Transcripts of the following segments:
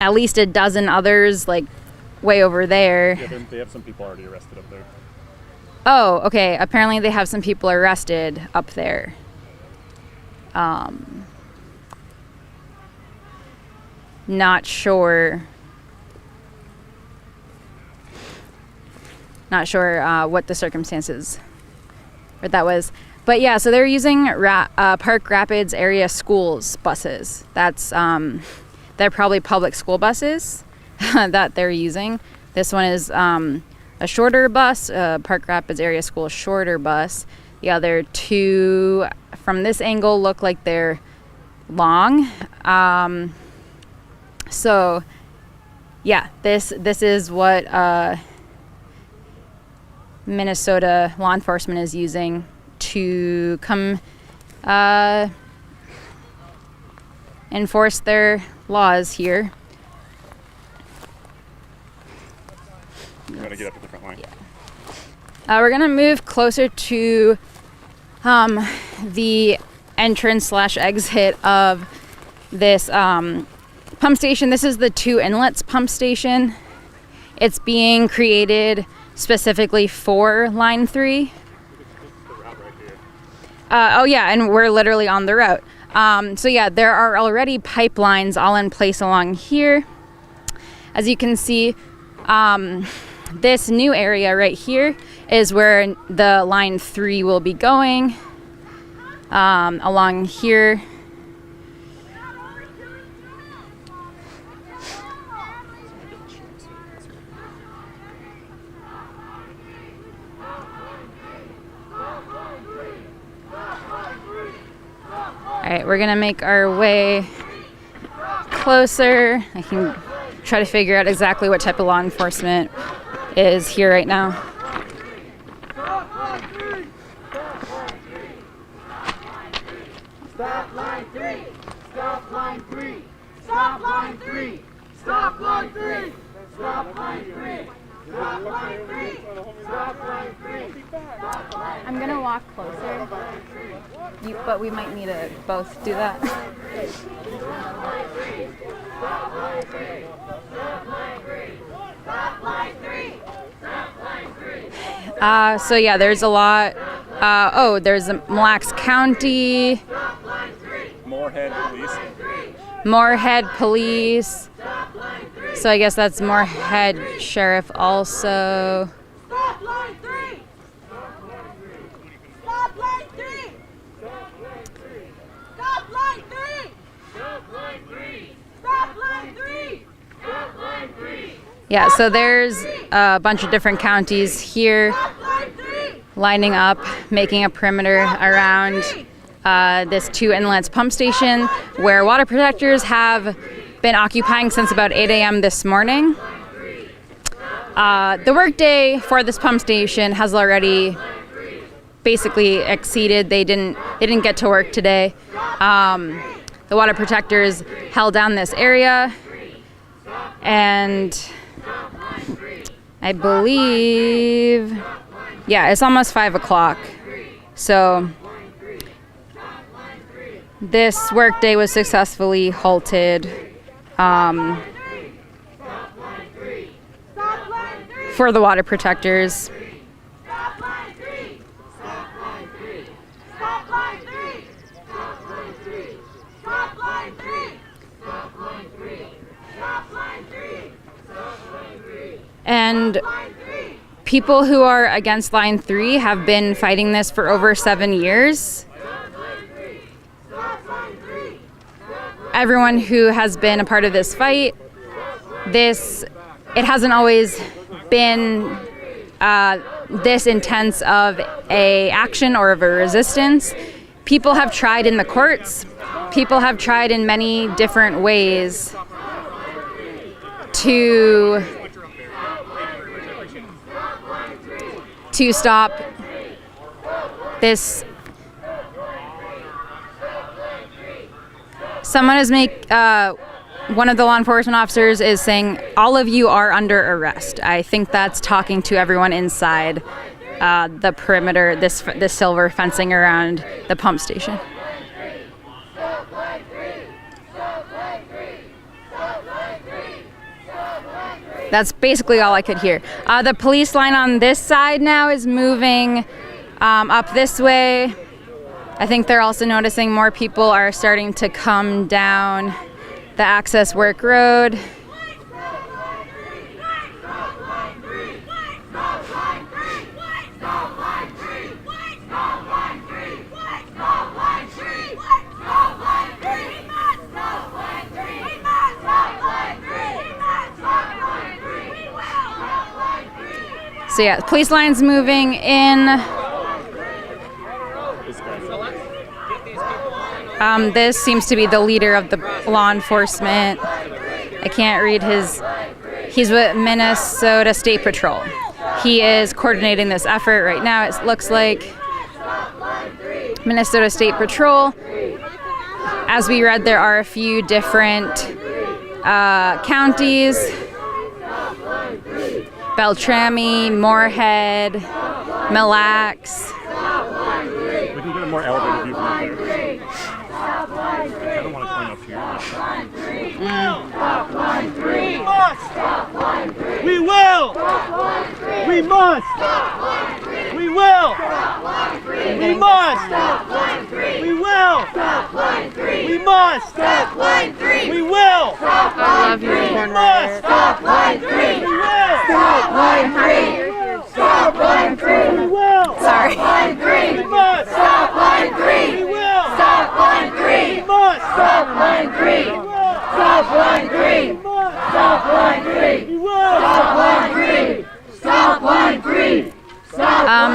at least a dozen others, like, way over there. Yeah, they have some people already arrested up there. Oh, okay. Apparently they have some people arrested up there. Not sure. Not sure what the circumstances or that was. But yeah, so they're using Park Rapids area schools buses. That's they're probably public school buses that they're using. This one is a shorter bus, Park Rapids area school shorter bus. The other two from this angle look like they're long. So yeah, this is what Minnesota law enforcement is using to come enforce their laws here. We're going to get up to the front line. Yeah. We're going to move closer to the entrance/exit of this pump station. This is the Two Inlets pump station. It's being created specifically for Line 3. Oh yeah, and we're literally on the route. So yeah, there are already pipelines all in place along here. As you can see, this new area right here is where the Line 3 will be going, along here. All right, we're gonna make our way closer. I can try to figure out exactly what type of law enforcement is here right now. Stop line 3! Stop line 3! Stop line 3! Stop line 3! Stop line 3! Stop line 3! Stop line 3! I'm gonna walk closer, but we might need to both do that. So yeah, there's a lot. There's Mille Lacs County, Moorhead Police. So I guess that's Moorhead Sheriff also. Stop line 3! Stop line 3! Stop line 3! Stop line 3! Stop line 3! Stop line 3! Yeah, so there's a bunch of different counties here lining up, making a perimeter around this Two Inlets pump station where water protectors have been occupying since about 8 a.m. this morning. The workday for this pump station has already basically exceeded. They didn't get to work today. The water protectors held down this area, and I believe, yeah, it's almost 5 o'clock. So this workday was successfully halted for the water protectors. And people who are against Line 3 have been fighting this for over 7 years. Everyone who has been a part of this fight, it hasn't always been this intense of a action or of a resistance. People have tried in the courts. People have tried in many different ways to stop this. Someone is one of the law enforcement officers is saying, all of you are under arrest. I think that's talking to everyone inside the perimeter, this silver fencing around the pump station. Stop line 3! Stop line 3! Stop line 3! That's basically all I could hear. The police line on this side now is moving up this way. I think they're also noticing more people are starting to come down the Access Work Road. So yeah, police line's moving in. This seems to be the leader of the law enforcement. I can't read his. He's with Minnesota State Patrol. He is coordinating this effort right now. It looks like Minnesota State Patrol. As we read, there are a few different counties. Beltrami, Moorhead, Mille Lacs. We can get a more elevated view from up there. I don't want to climb up here. Stop line 3! We must! Stop line 3! We will! Stop line 3! We must! Stop line 3! We will! Stop line 3! We must! Stop line 3! We will! Stop line 3! We must! Stop line 3! We will! Stop line 3! We must! Stop line 3! We will! Stop line 3! Stop line 3! We will! Sorry. Stop line 3! We must! Stop line 3! We will! Stop line 3! We must! Stop line 3! Stop line 3! Stop line 3! Stop line 3! Stop line 3!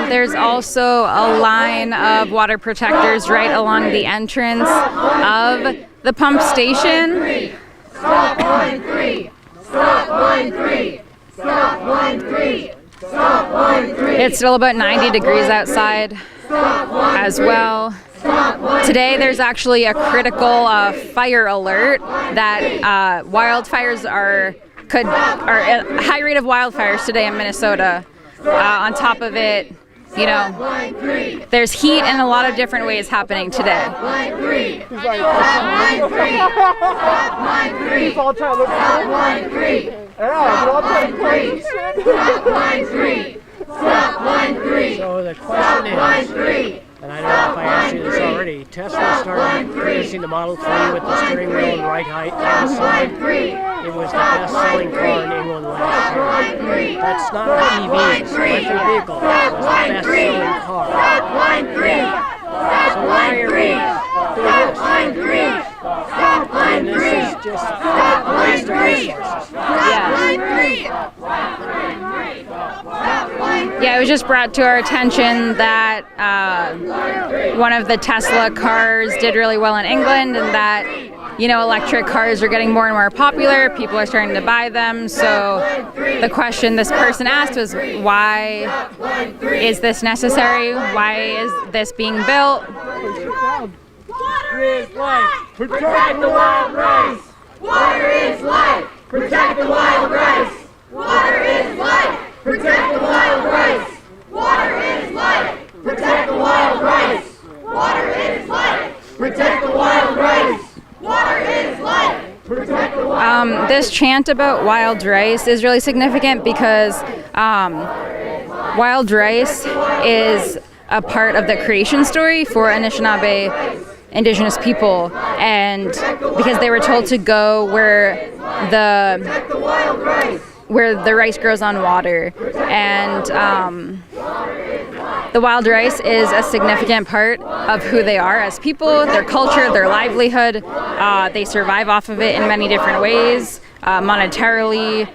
There's also a line of water protectors right along the entrance of the pump station. Stop line 3! Stop line 3! Stop line 3! Stop line 3! It's still about 90 degrees outside as well. Today there's actually a critical fire alert that wildfires are a high rate of wildfires today in Minnesota. On top of it, you know, there's heat in a lot of different ways happening today. Stop line 3! Stop line 3! Stop line 3! Stop line 3! Stop line 3! Stop line 3! Stop line 3! So the question is, and I don't know if I asked you this already, Tesla started producing the Model 3 with the steering wheel and right height inside. It was the best-selling car in England last year. That's not an EV, it's an electric vehicle. It was the best-selling car. So why are we doing this? And this is just a waste of resources. Yeah, it was just brought to our attention that one of the Tesla cars did really well in England, and that, you know, electric cars are getting more and more popular. People are starting to buy them. So the question this person asked was, why is this necessary? Why is this being built? Water is life! Protect the wild rice! Water is life! Protect the wild rice! Water is life! Protect the wild rice! Water is life! Protect the wild rice! Water is life! Protect the wild rice! Water is life! Protect the wild This chant about wild rice is really significant because wild rice is a part of the creation story for Anishinaabe Indigenous people, and because they were told to go where the rice grows on water, and the wild rice is a significant part of who they are as people, their culture, their livelihood. They survive off of it in many different ways, monetarily,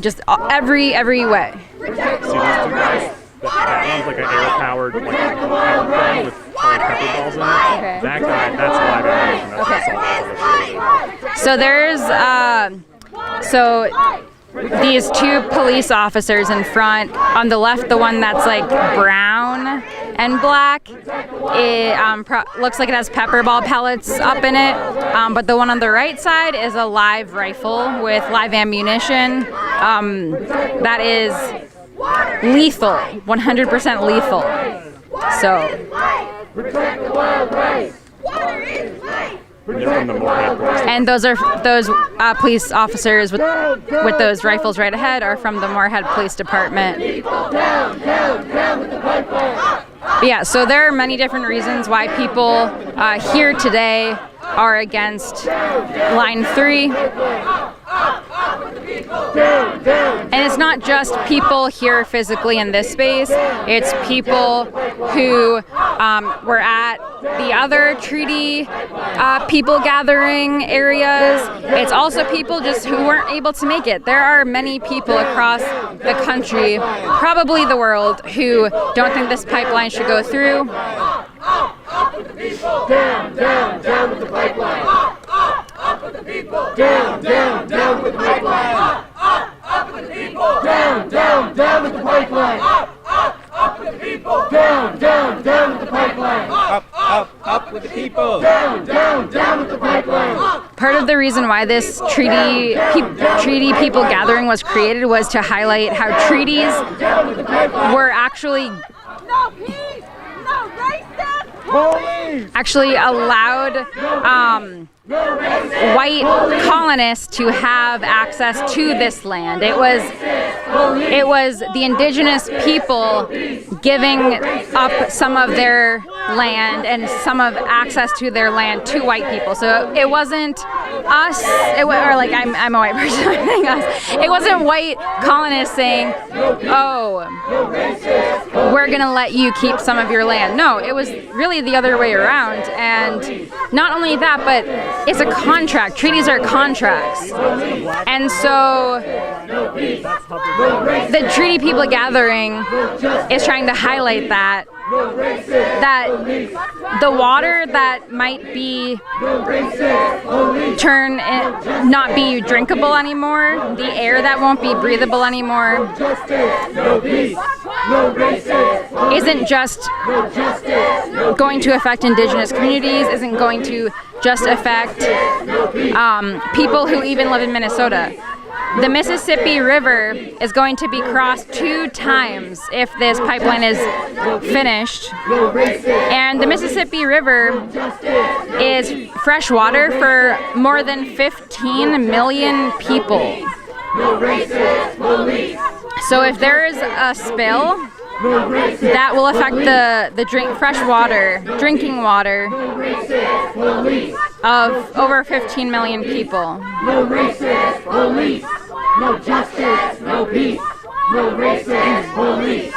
just every way. See these two guys? That one's like an air-powered, like power gun with pepper balls in it. Okay. That guy, that's live animation. That's So there's these two police officers in front. On the left, the one that's like brown and black, it looks like it has pepper ball pellets up in it. But the one on the right side is a live rifle with live ammunition. That is lethal, 100% lethal. So. Protect the wild rice! Water is life! They're from the Moorhead Police. And those police officers with those rifles right ahead are from the Moorhead Police Department. But yeah, so there are many different reasons why people here today are against Line 3. And it's not just people here physically in this space, it's people who were at the other treaty people gathering areas. It's also people just who weren't able to make it. There are many people across the country, probably the world, who don't think this pipeline should go through. Up with the people! Down, down, down with the pipeline! Up with the people! Down, down, down with the pipeline! Up with the people! Down, down, down with the pipeline! Up with the people! Down, down, down with the pipeline! Up with the people! Down, down, down with the pipeline! Part of the reason why this treaty people gathering was created was to highlight how treaties were actually allowed white colonists to have access to this land. It was the indigenous people giving up some of their land and some of access to their land to white people. So it wasn't us, I'm a white person saying us. It wasn't white colonists saying, oh, we're gonna let you keep some of your land. No, it was really the other way around. And not only that, but it's a contract. Treaties are contracts. And so the treaty people gathering is trying to highlight that the water that might be not be drinkable anymore, the air that won't be breathable anymore, isn't just going to affect indigenous communities, isn't going to just affect people who even live in Minnesota. The Mississippi River is going to be crossed 2 times if this pipeline is finished. And the Mississippi River is fresh water for more than 15 million people. So if there is a spill, that will affect the drinking water of over 15 million people. No racist police, no justice, no peace. No racist police,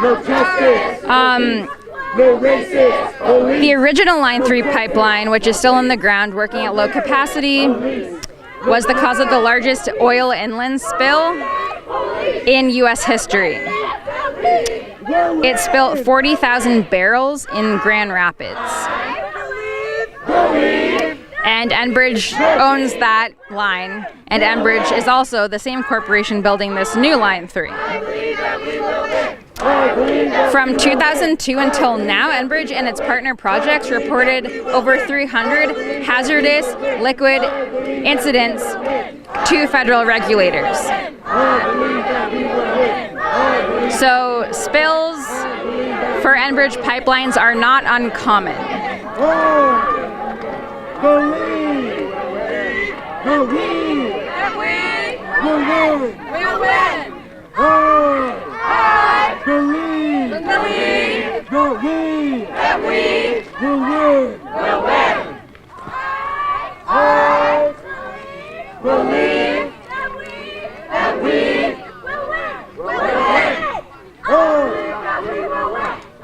no justice, no racist police. The original Line 3 pipeline, which is still in the ground working at low capacity, was the cause of the largest oil inland spill in U.S. history. It spilled 40,000 barrels in Grand Rapids. And Enbridge owns that line, and Enbridge is also the same corporation building this new Line 3. From 2002 until now, Enbridge and its partner projects reported over 300 hazardous liquid incidents to federal regulators. So spills for Enbridge pipelines are not uncommon. Believe that we will win. I believe that we will win.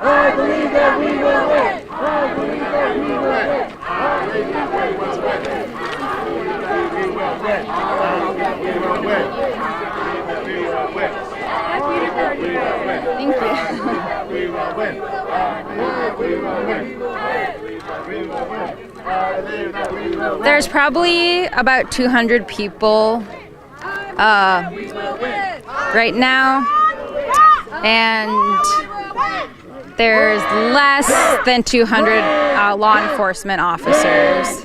I believe that we will win. I believe that we will win. Thank you. There's probably about 200 people right now, and there's less than 200 law enforcement officers.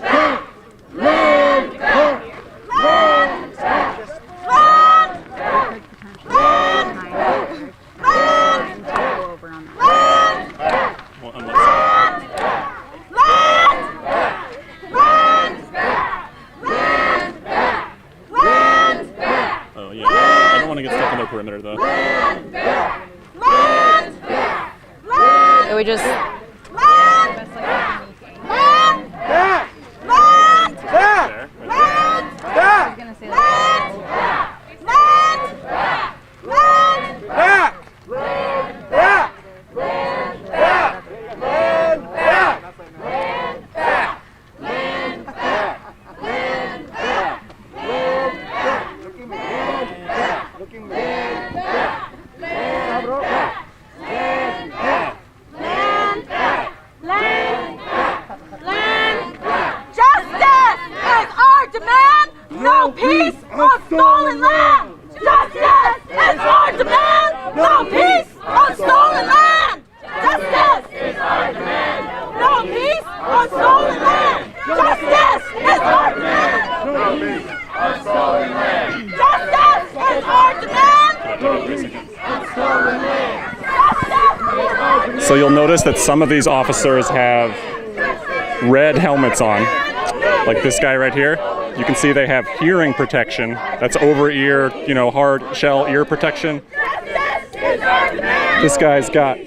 want to get stuck in their perimeter, though. We just There. No peace on stolen land! Justice is our demand! No peace on stolen land! Justice is our demand! No peace on stolen land! Justice is our demand! No peace on stolen land! Justice is our demand! No peace on stolen land! So you'll notice that some of these officers have red helmets on, like this guy right here. You can see they have hearing protection. That's over ear, hard shell ear protection. This guy's got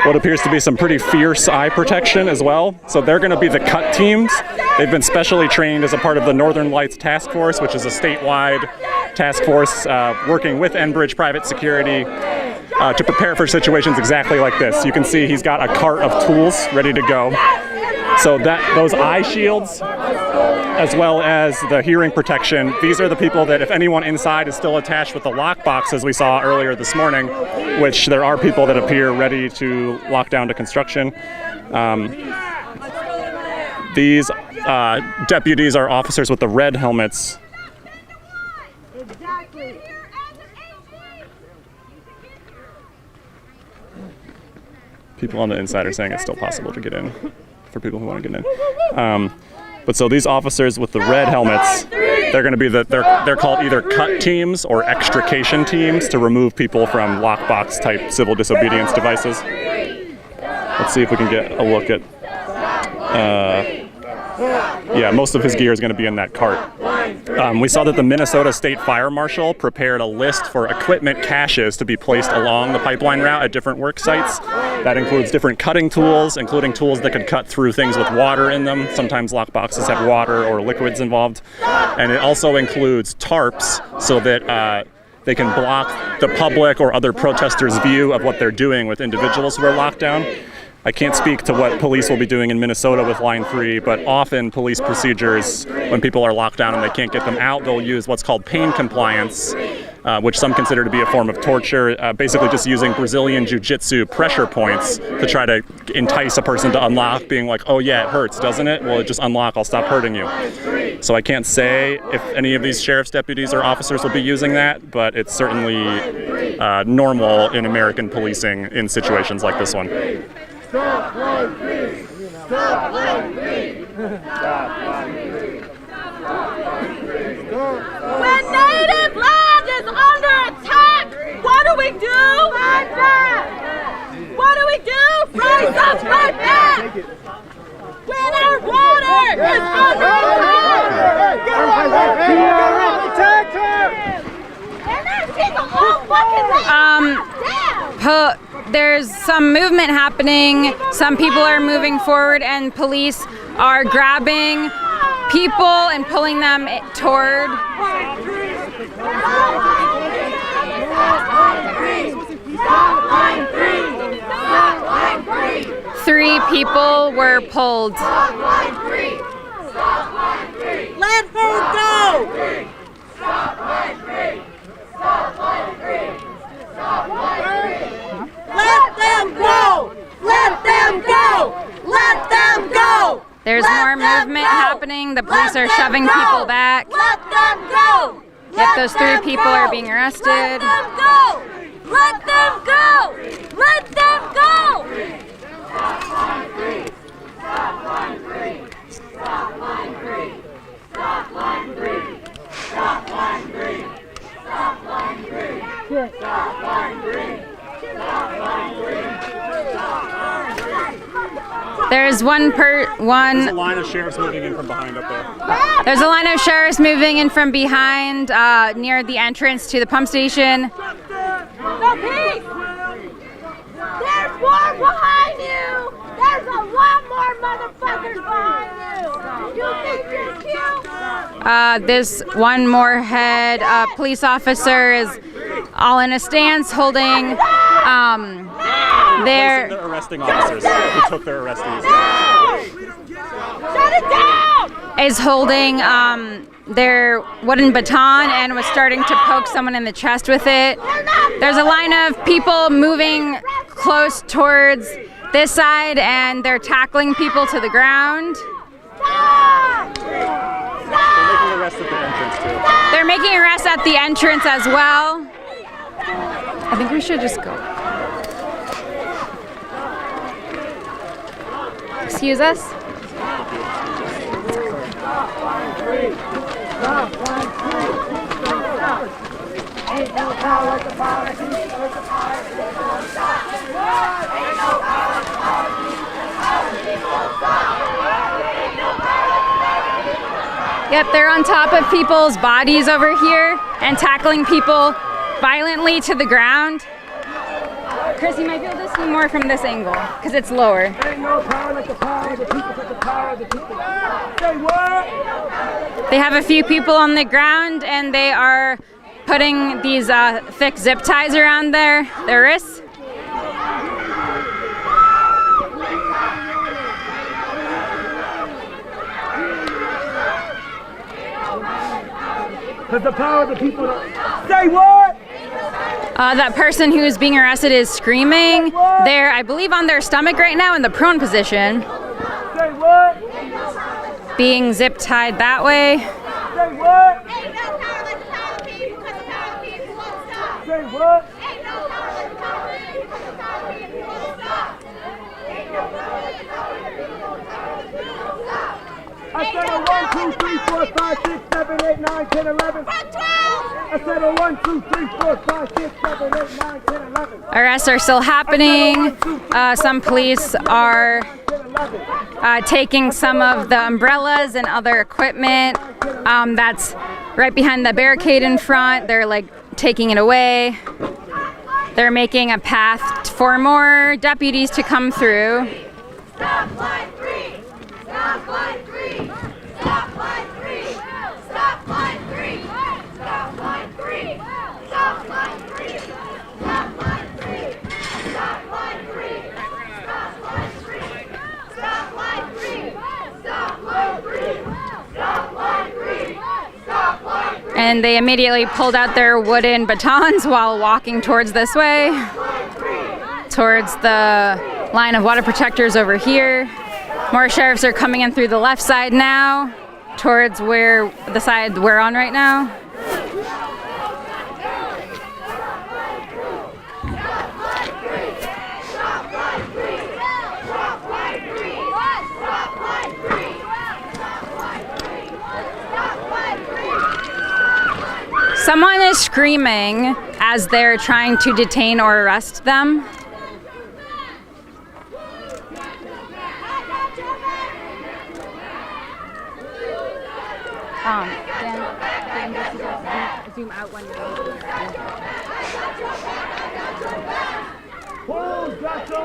what appears to be some pretty fierce eye protection as well. So they're going to be the cut teams. They've been specially trained as a part of the Northern Lights Task Force, which is a statewide task force working with Enbridge Private Security to prepare for situations exactly like this. You can see he's got a cart of tools ready to go. So those eye shields, as well as the hearing protection, these are the people that if anyone inside is still attached with the lockbox, as we saw earlier this morning, which there are people that appear ready to lock down to construction. These deputies are officers with the red helmets. People on the inside are saying it's still possible to get in for people who want to get in. But so these officers with the red helmets, they're going to be they're called either cut teams or extrication teams to remove people from lockbox type civil disobedience devices. Let's see if we can get a look at. Yeah, most of his gear is going to be in that cart. We saw that the Minnesota State Fire Marshal prepared a list for equipment caches to be placed along the pipeline route at different work sites. That includes different cutting tools, including tools that could cut through things with water in them. Sometimes lockboxes have water or liquids involved. And it also includes tarps so that they can block the public or other protesters' view of what they're doing with individuals who are locked down. I can't speak to what police will be doing in Minnesota with Line 3, but often police procedures, when people are locked down and they can't get them out, they'll use what's called pain compliance, which some consider to be a form of torture, basically just using Brazilian jiu-jitsu pressure points to try to entice a person to unlock, being like, oh yeah, it hurts, doesn't it? Well, just unlock, I'll stop hurting you. So I can't say if any of these sheriff's deputies or officers will be using that, but it's certainly normal in American policing in situations like this one. Stop Line 3! Stop Line 3! When native land is under attack, what do we do? Fight back! What do we do? Rise up, fight back! When our water is under attack! And there's people all fucking there's some movement happening. Some people are moving forward, and police are grabbing people and pulling them toward. Three people were pulled. Let her go! Stop Line 3! Stop Line 3! Stop Line 3! Let them go! Let them go! Let them go! There's more movement happening. The police are shoving people back. Let them go! Yep, those three people are being arrested. Let them go! Let them go! Let them go! Stop Line 3! Stop Line 3! Stop Line 3! Stop Line 3! Stop Line 3! Stop Line 3! Stop Line 3! There's one There's a line of sheriffs moving in from behind up there. There's a line of sheriffs moving in from behind near the entrance to the pump station. No peace! There's more behind you! There's a lot more motherfuckers behind you! You think you're cute? This one Moorhead police officer is all in a stance holding their... The arresting officers who took their arrestees. Shut it down! Is holding their wooden baton and was starting to poke someone in the chest with it. There's a line of people moving close towards this side and they're tackling people to the ground. They're making arrests at the entrance too. They're making arrests at the entrance as well. I think we should just go. Excuse us? Yep, they're on top of people's bodies over here and tackling people violently to the ground. Chris, you might be able to see more from this angle because it's lower. Ain't no power like the power of the people, but the power of the people. Say what? They have a few people on the ground and they are putting these thick zip ties around their wrists. Because the power of the people. Say what? That person who is being arrested is screaming. They're, I believe, on their stomach right now in the prone position. Say what? Being zip tied that way. Say what? Ain't no power like the power of people, because the power of people won't stop. Say what? Ain't no power like the power of people, because the power of people won't stop. Ain't no power like the power of people, because the power of people won't stop. I said a 1, 2, 3, 4, 5, 6, 7, 8, 9, 10, 11. Front 12! I said a 1, 2, 3, 4, 5, 6, 7, 8, 9, 10, 11. Arrests are still happening. Some police are taking some of the umbrellas and other equipment that's right behind the barricade in front. They're like taking it away. They're making a path for more deputies to come through. Stop line 3! Stop line 3! Stop line 3! Stop line 3! Stop line 3! Stop line 3! Stop line 3! Stop line 3! Stop line 3! Stop line 3! Stop line 3! Stop line 3! Stop line 3! And they immediately pulled out their wooden batons while walking towards this way, towards the line of water protectors over here. More sheriffs are coming in through the left side now, towards where the side we're on right now. Someone is screaming as they're trying to detain or arrest them. Dan, just zoom out when you're Hold, gotcha.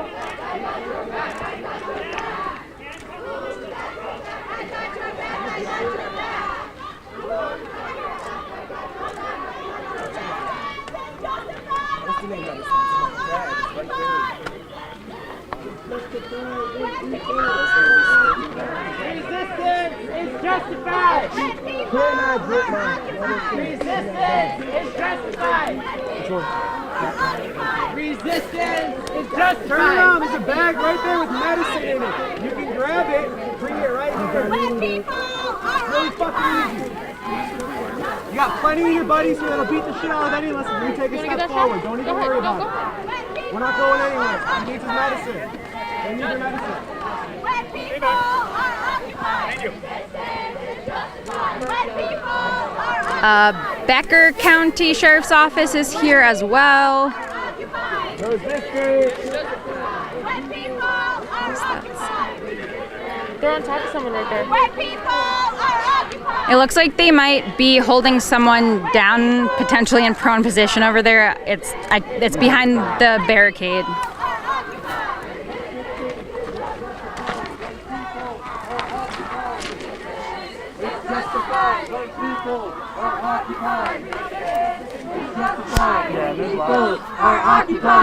What's the name of this? Resistance is justified. Resistance is justified. Resistance is justified. Turn around. There's a bag right there with medicine in it. You can grab it and bring it right here. Really fucking easy. You got plenty of your buddies here that'll beat the shit out of any lesson. You take a step forward. Don't even worry about it. We're not going anywhere. He needs his medicine. They need their medicine. When people are occupied, resistance is justified. When people are occupied, Becker County Sheriff's Office is here as well. Resistance. when people are occupied, They're on top of someone right there. Where people are occupied. It looks like they might be holding someone down, potentially in prone position over there. It's behind the barricade.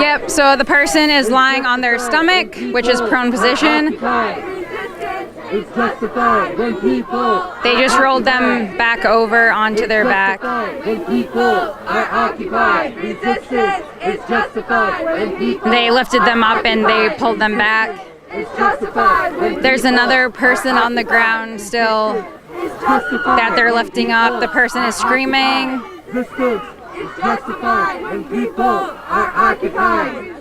Yep, so the person is lying on their stomach, which is prone position. It's justified when people They just rolled them back over onto their back. when people are occupied. Resistance is justified when people They lifted them up and they pulled them back. is justified when There's another person on the ground still that they're lifting up. The person is screaming. resistance is justified when people are occupied.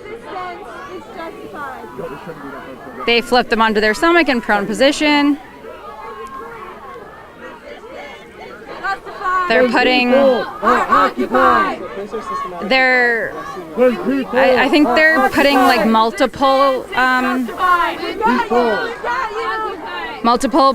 They flipped them onto their stomach in prone position. They're putting, People are occupied. When people I think they're are putting like occupied. multiple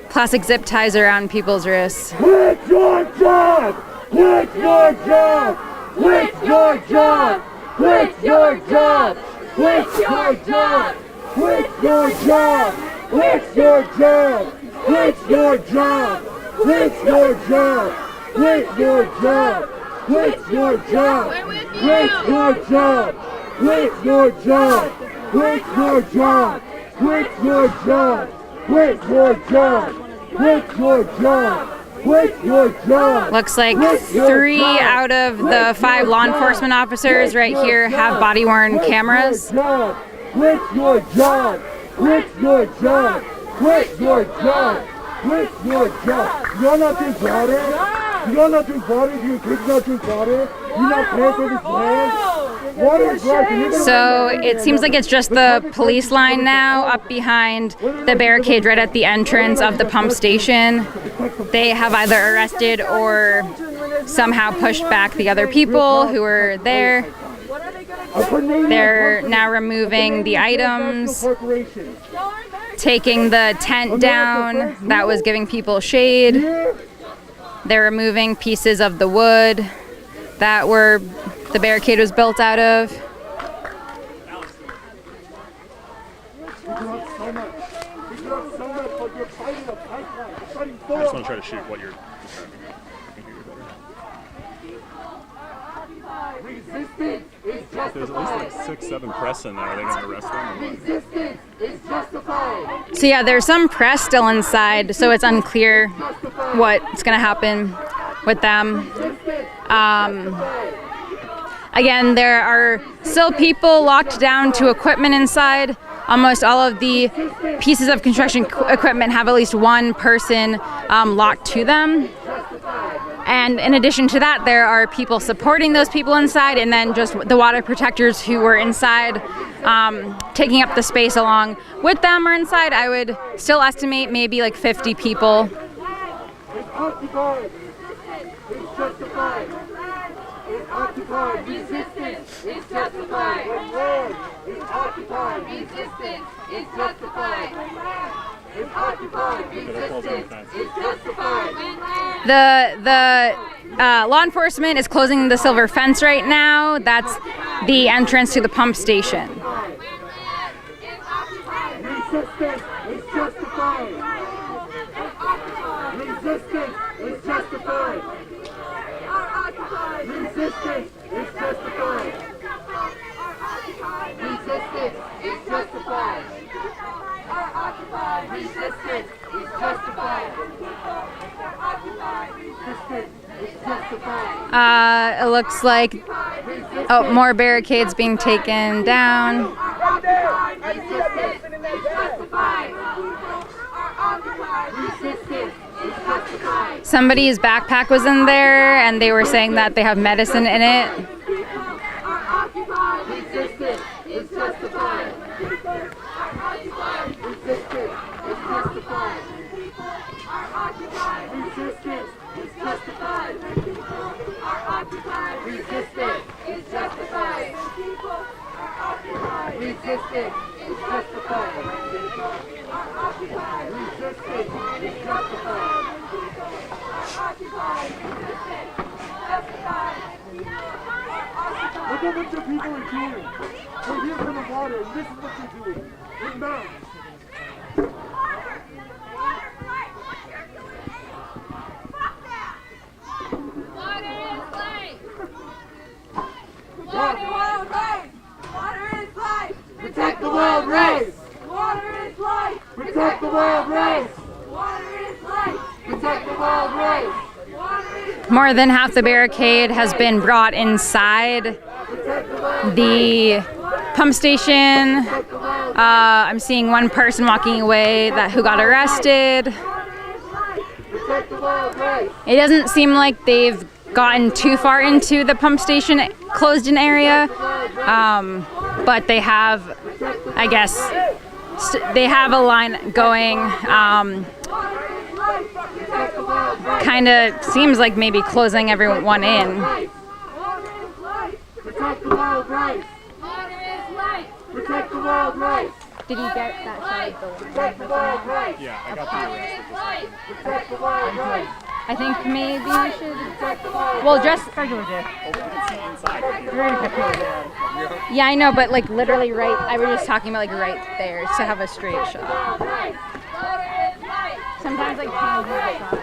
plastic zip ties around people's wrists. Quit your job! Quit your job! Quit your job! Quit your job! Quit your job! Quit your job! Quit your job! Quit your job! Quit your job! Quit your job! Quit your job! Quit your job! Quit your job! Quit your job! Quit your job! Quit your job! Quit your job! Quit your job! Looks like 3 out of the 5 law enforcement officers right here have body-worn cameras. Quit your job! Quit your job! Quit your job! Quit your job! You're not drink water? You're not drink water? Your kids not drink water? You're not paying for this land? Water is life. and you're gonna- So it seems like it's just the police line now up behind the barricade right at the entrance of the pump station. They have either arrested or somehow pushed back the other people who were there. They're now removing the items, Corporation. taking the tent down that was giving people shade. They're removing pieces of the wood that the barricade was built out of. You can have so much. You can have so much, but you're fighting a pipeline. You're fighting I for just want to try to shoot what you're resistance is There's at least justified. like 6, 7 press in there. Are they going to arrest them? or what? Resistance is justified. So yeah, there's some press still inside, so it's unclear what's gonna happen with them. Again, there are still people locked down to equipment inside. Almost all of the pieces of construction equipment have at least one person locked to them. And in addition to that, there are people supporting those people inside, and then just the water protectors who were inside, taking up the space along with them or inside. I would still estimate maybe like 50 people. It's occupied. It's justified. It's occupied. Resistance is justified. When land is occupied. Resistance is justified. It's occupied. Resistance is justified. The law enforcement is closing the silver fence right now. That's the entrance to the pump station. Resistance is justified. Resistance is justified. Resistance is justified. Resistance is justified. Resistance is justified. Resistance is justified. It looks like more barricades being taken down. Resistance is justified. Resistance is justified. Somebody's backpack was in there, and they were saying that they have medicine in it. Resistance is justified. Resistance is justified. Resistance is justified. Resistance is justified. Resistance is justified. are doing. We're here for the water, and this is what you're doing. It matters. Protect the world race! Water is life! Protect the world race! Water is life! Protect the world race! More than half the barricade has been brought inside the pump station. I'm seeing one person walking away who got arrested. It doesn't seem like they've gotten too far into the pump station closed-in area, but they have, I guess, they have a line going. Kind of seems like maybe closing everyone in. Protect the world race! Water is life! Protect the world race! Did you get that shot of the one? Protect the world race! Yeah, I got the arrest. Protect the world race! I think maybe we should. Well, just. Yeah, I know, but like literally right. I was just talking about like right there to have a straight shot. Sometimes like can do a shot.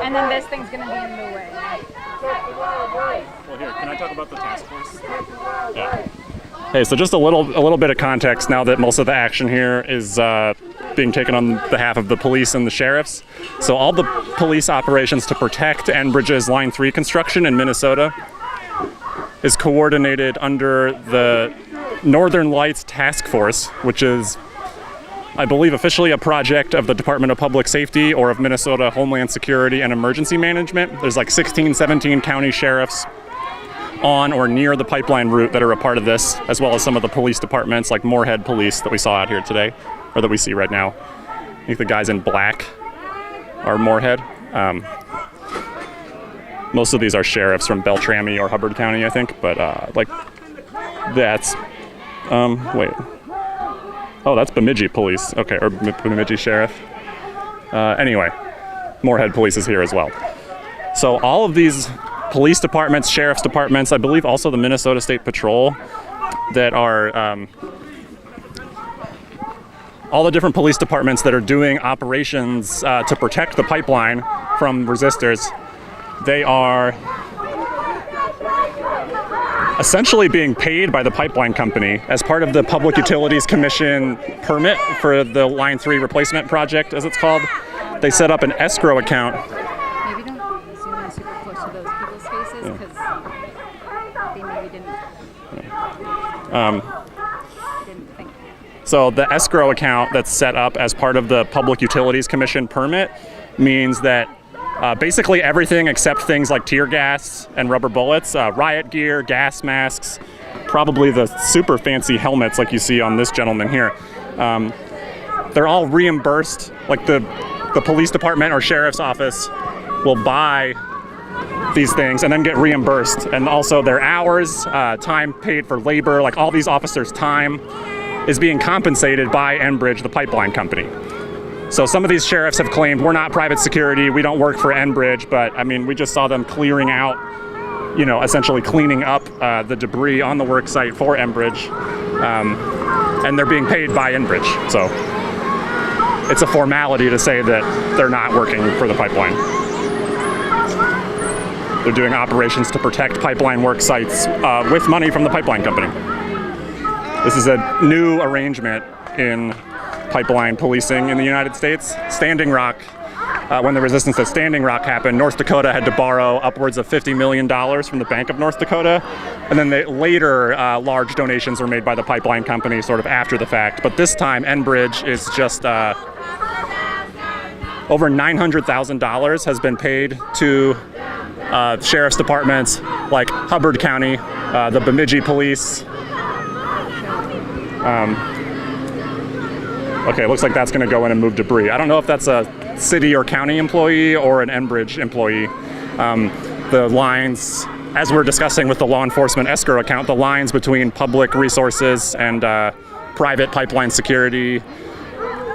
And then this thing's gonna be in the way. Well, here, can I talk about the task force? Yeah. Hey, so just a little bit of context now that most of the action here is being taken on behalf of the police and the sheriffs. So all the police operations to protect Enbridge's Line 3 construction in Minnesota is coordinated under the Northern Lights Task Force, which is, I believe, officially a project of the Department of Public Safety or of Minnesota Homeland Security and Emergency Management. There's like 16, 17 county sheriffs on or near the pipeline route that are a part of this, as well as some of the police departments like Moorhead Police that we saw out here today, or that we see right now. I think the guys in black are Moorhead. Most of these are sheriffs from Beltrami or Hubbard County, I think, but like that's, wait. Oh, that's Bemidji Police, okay, or Bemidji Sheriff. Anyway, Moorhead Police is here as well. So all of these police departments, sheriff's departments, I believe also the Minnesota State Patrol, that are all the different police departments that are doing operations to protect the pipeline from resistors, they are essentially being paid by the pipeline company as part of the Public Utilities Commission permit for the Line 3 replacement project, as it's called. They set up an escrow account. Maybe don't zoom in super close to those people's faces because they maybe didn't think. So the escrow account that's set up as part of the Public Utilities Commission permit means that basically everything except things like tear gas and rubber bullets, riot gear, gas masks, probably the super fancy helmets like you see on this gentleman here, they're all reimbursed. Like the police department or sheriff's office will buy these things and then get reimbursed. And also their hours, time paid for labor, like all these officers' time is being compensated by Enbridge, the pipeline company. So some of these sheriffs have claimed we're not private security, we don't work for Enbridge, but I mean, we just saw them clearing out, you know, essentially cleaning up the debris on the work site for Enbridge, and they're being paid by Enbridge. So it's a formality to say that they're not working for the pipeline. They're doing operations to protect pipeline work sites with money from the pipeline company. This is a new arrangement in pipeline policing in the United States. Standing Rock, when the resistance at Standing Rock happened, North Dakota had to borrow upwards of $50 million from the Bank of North Dakota. And then later, large donations were made by the pipeline company sort of after the fact. But this time, Enbridge is just over $900,000 has been paid to sheriff's departments like Hubbard County, the Bemidji Police. Okay, it looks like that's going to go in and move debris. I don't know if that's a city or county employee or an Enbridge employee. The lines, as we're discussing with the law enforcement escrow account, the lines between public resources and private pipeline security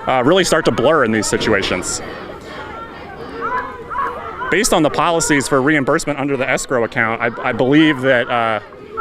really start to blur in these situations. Based on the policies for reimbursement under the escrow account, I believe that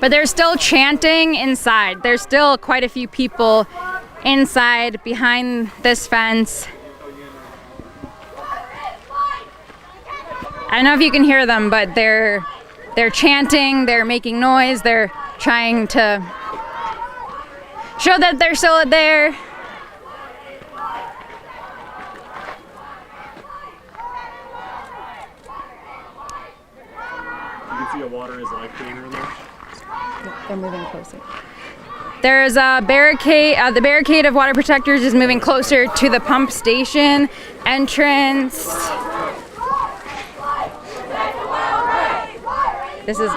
But they're still chanting inside. There's still quite a few people inside behind this fence. I don't know if you can hear them, but they're chanting, they're making noise, they're trying to show that they're still there. You can see a water is life container in there. They're moving closer. There's a barricade. The barricade of water protectors is moving closer to the pump station entrance. This is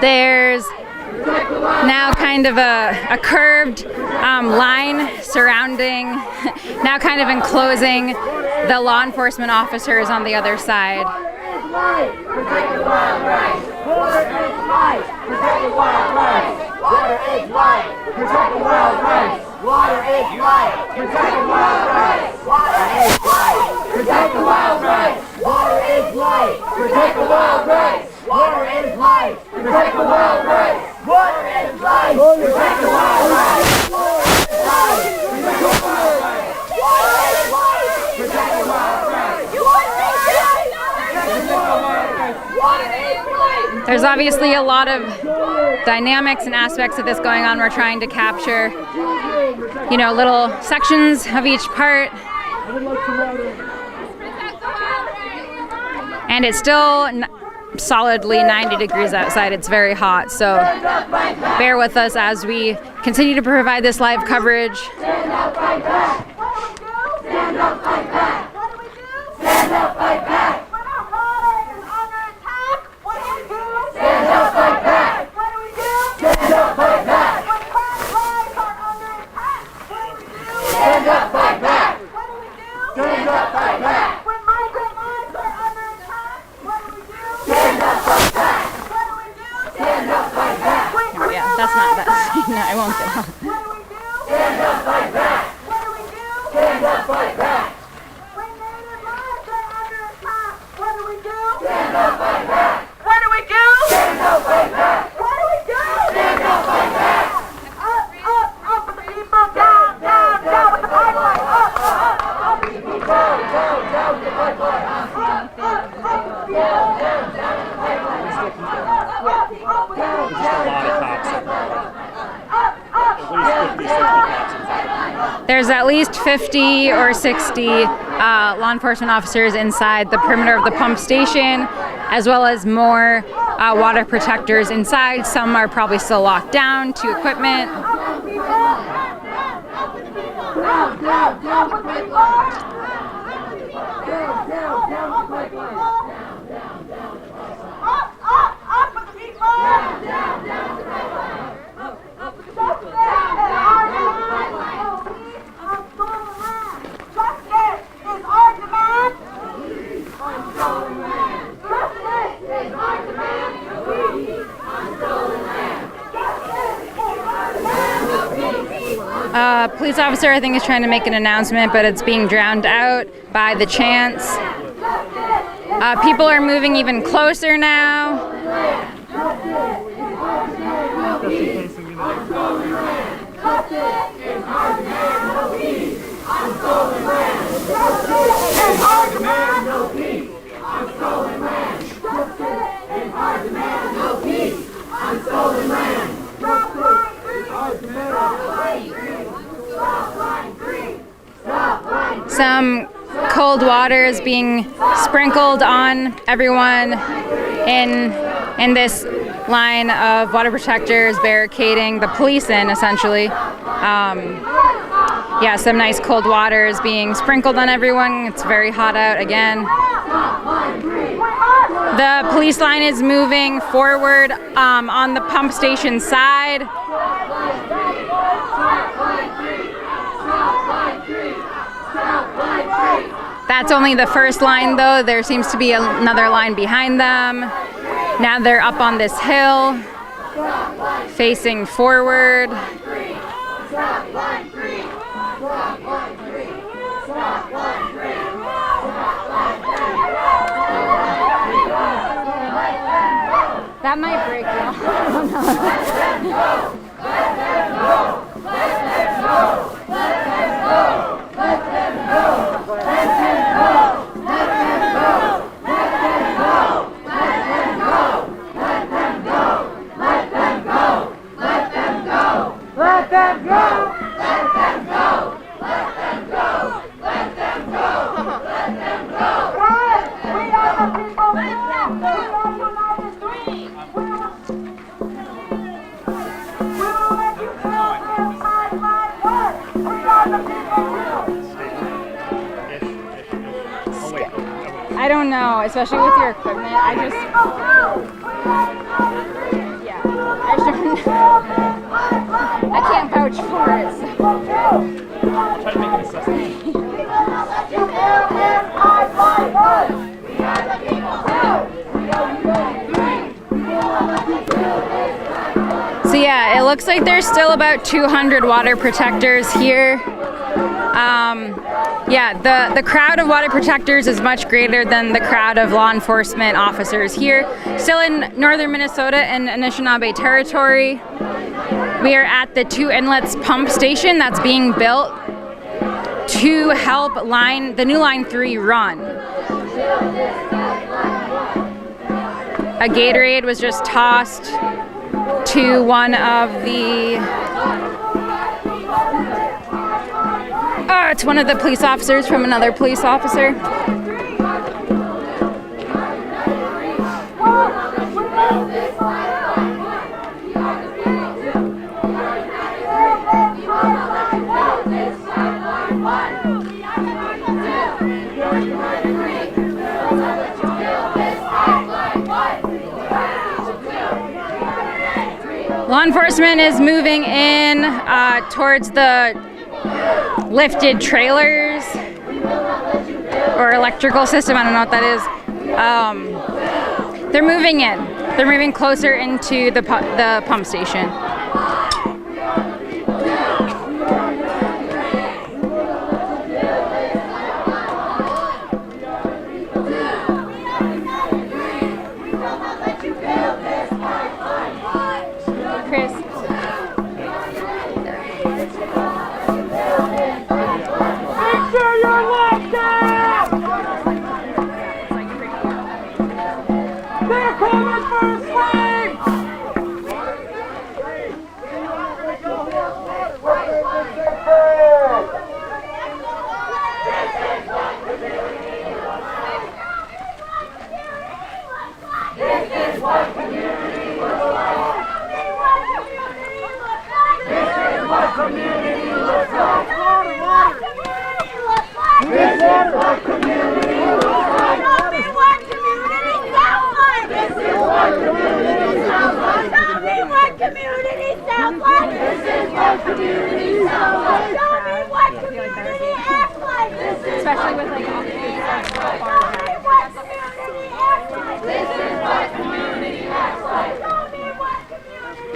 there's now kind of a curved line surrounding, now kind of enclosing the law enforcement officers on the other side. Water is life. Protect the wild rights. Water is life. Protect the wild rights. Water is life. Protect the wild rights. Water is life. Protect the wild rights. Water is life. Protect the wild rights. Protect the wild rights. There's obviously a lot of dynamics and aspects of this going on. We're trying to capture, you know, little sections of each part. And it's still solidly 90 degrees outside. It's very hot, so bear with us as we continue to provide this live coverage. Stand up, fight back. Stand up, fight back. Stand up, fight back. Stand up, fight back. What do we do? Stand up, fight back. When crime lives are under attack, what do we do? Stand up, fight back. What do we do? Stand up, fight back. When migrant lives are under attack, what do we do? Stand up, fight back. What do we do? Stand up, fight back. Yeah, that's not that. No, I won't get on. What do we do? Stand up, fight back. What do we do? Stand up, fight back. When native lives are under attack, what do we do? Stand up, fight back. What do we do? Stand up, fight back. What do we do? Stand up, fight back. Up with the people. Down with the pipeline. Up with the people. Down with the pipeline. Up with the people. Down with the pipeline. There's just a lot of cops in there. At least 50, 60 cops inside. There's at least 50 or 60 law enforcement officers inside the perimeter of the pump station, as well as more water protectors inside. Some are probably still locked down to equipment. Police officer, I think, is trying to make an announcement, but it's being drowned out by the chants. People are moving even closer now. Some cold water is being sprinkled on everyone in this line of water protectors barricading the police in, essentially. Yeah, some nice cold water is being sprinkled on everyone. It's very hot out again. The police line is moving forward on the pump station side. That's only the first line, though. There seems to be another line behind them. Now they're up on this hill, facing forward. That might break y'all. I don't know, especially with your equipment. Yeah, I shouldn't. I can't vouch for it. So. Try to make an assessment. So yeah, it looks like there's still about 200 water protectors here. Yeah, the crowd of water protectors is much greater than the crowd of law enforcement officers here. Still in northern Minnesota and Anishinaabe territory. We are at the Two Inlets pump station that's being built to help the new Line 3 run. A Gatorade was just tossed to one of the it's one of the police officers from another police officer. Law enforcement is moving in towards the lifted trailers or electrical system. I don't know what that is. They're moving in. They're moving closer into the pump station.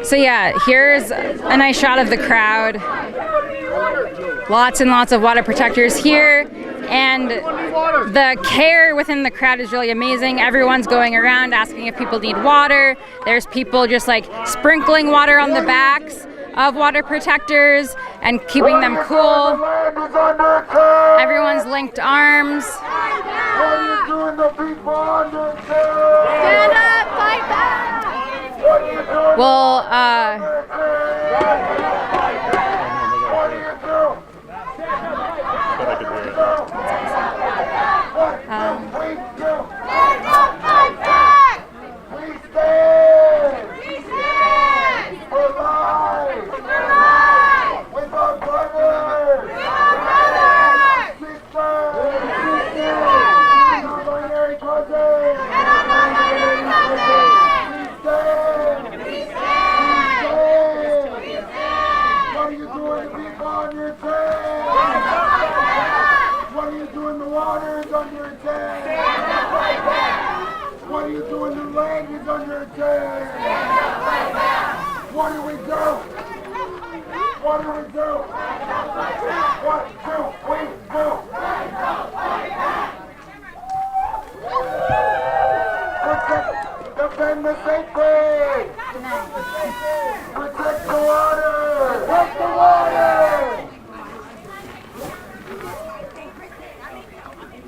So yeah, here's a nice shot of the crowd. Lots and lots of water protectors here, and the care within the crowd is really amazing. Everyone's going around asking if people need water. There's people just like sprinkling water on the backs of water protectors and keeping them cool. Everyone's linked arms. Stand up, fight back! Well,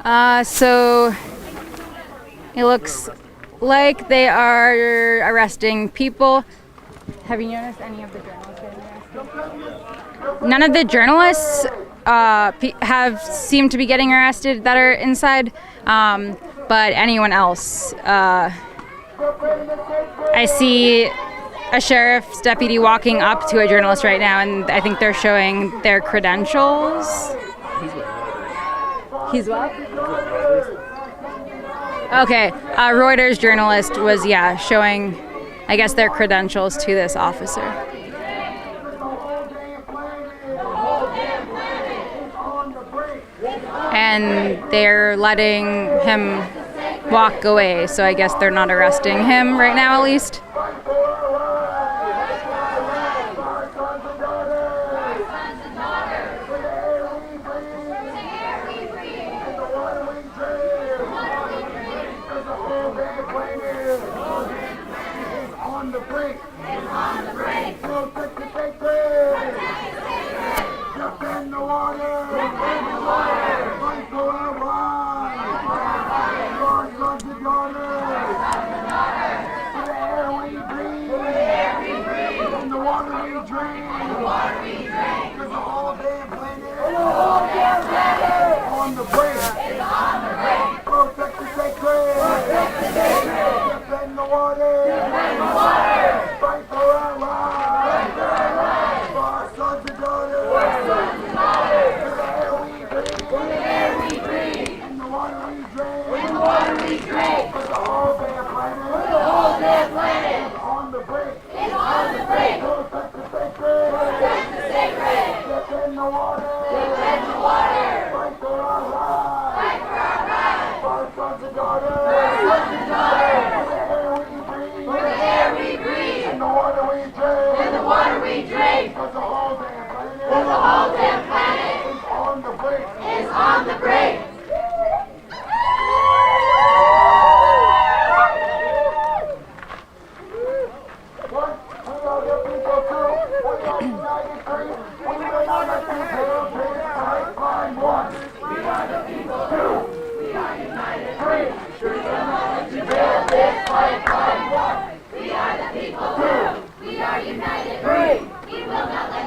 So it looks like they are arresting people. Have you noticed any of the journalists getting arrested? None of the journalists have seemed to be getting arrested that are inside, but anyone else. I see a sheriff's deputy walking up to a journalist right now, and I think they're showing their credentials. He's what? Okay, Reuters journalist was, showing, I guess, their credentials to this officer. And they're letting him walk away, so I guess they're not arresting him right now, at least.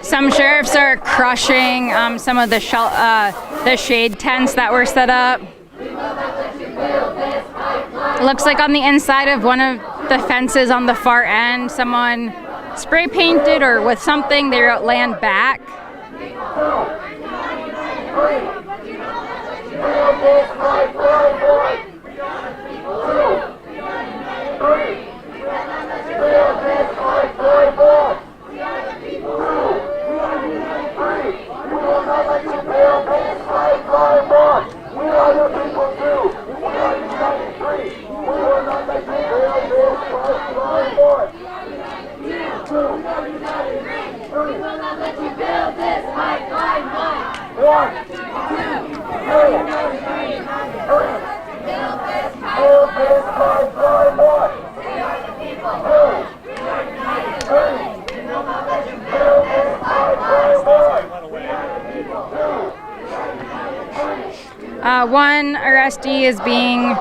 Some sheriffs are crushing some of the shade tents that were set up. It looks like on the inside of one of the fences on the far end, someone spray painted or with something, they wrote "land back." One arrestee is being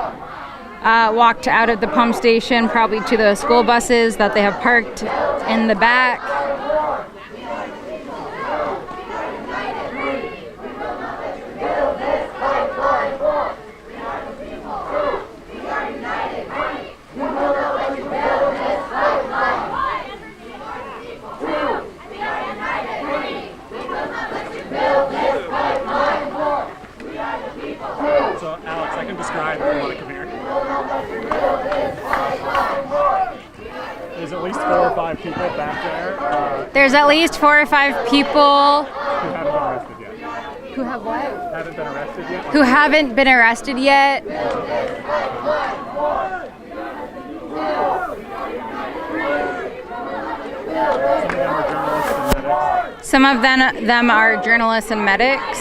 walked out of the pump station, probably to the school buses that they have parked in the back. So, Alex, I can describe if you want to come here. There's at least 4 or 5 people back there. There's at least 4 or 5 people Who haven't been arrested yet. who have what? Haven't been arrested yet? Who haven't been arrested yet. Some of them are journalists and medics.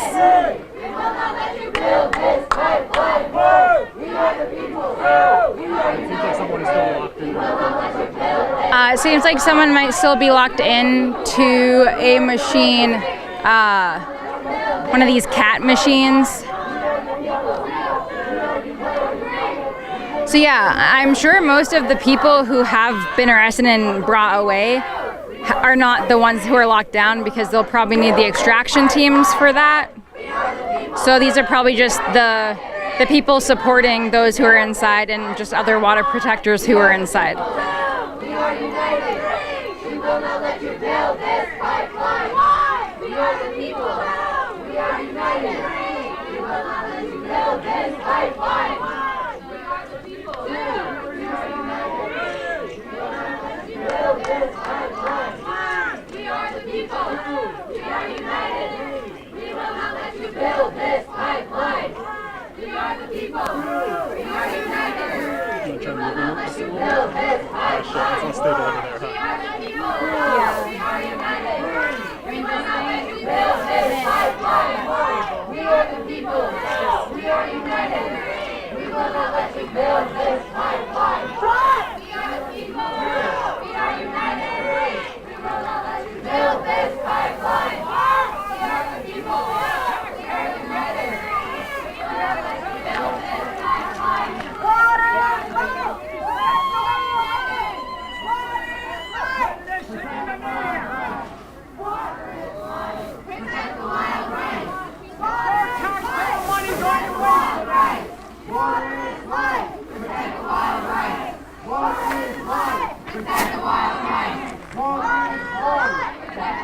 It seems like someone might still be locked in to a machine, one of these cat machines. So yeah, I'm sure most of the people who have been arrested and brought away are not the ones who are locked down, because they'll probably need the extraction teams for that. So these are probably just the people supporting those who are inside, and just other water protectors who are inside. We are united. We will not let you build this pipeline. We are the people. We are united. We will not let you build this pipeline. We are the people. We are united. We will not let you build this pipeline. We are the people. We are united. We will not let you build this pipeline. We are the people. We are united. We will not let you build this pipeline. Let's stay over there, We huh? are the people. We are united. We will not let you build this pipeline. We are the people. We are united. We will not let you build this pipeline. We are the people. We are united. We will not let you build this pipeline. We are the people. We are united. We will not let you build this pipeline. Protect the wild rights. Taxpayer money going to waste. Water is life. Protect the wild rights. Water is life. Protect the wild rights. Water is life. Protect the wild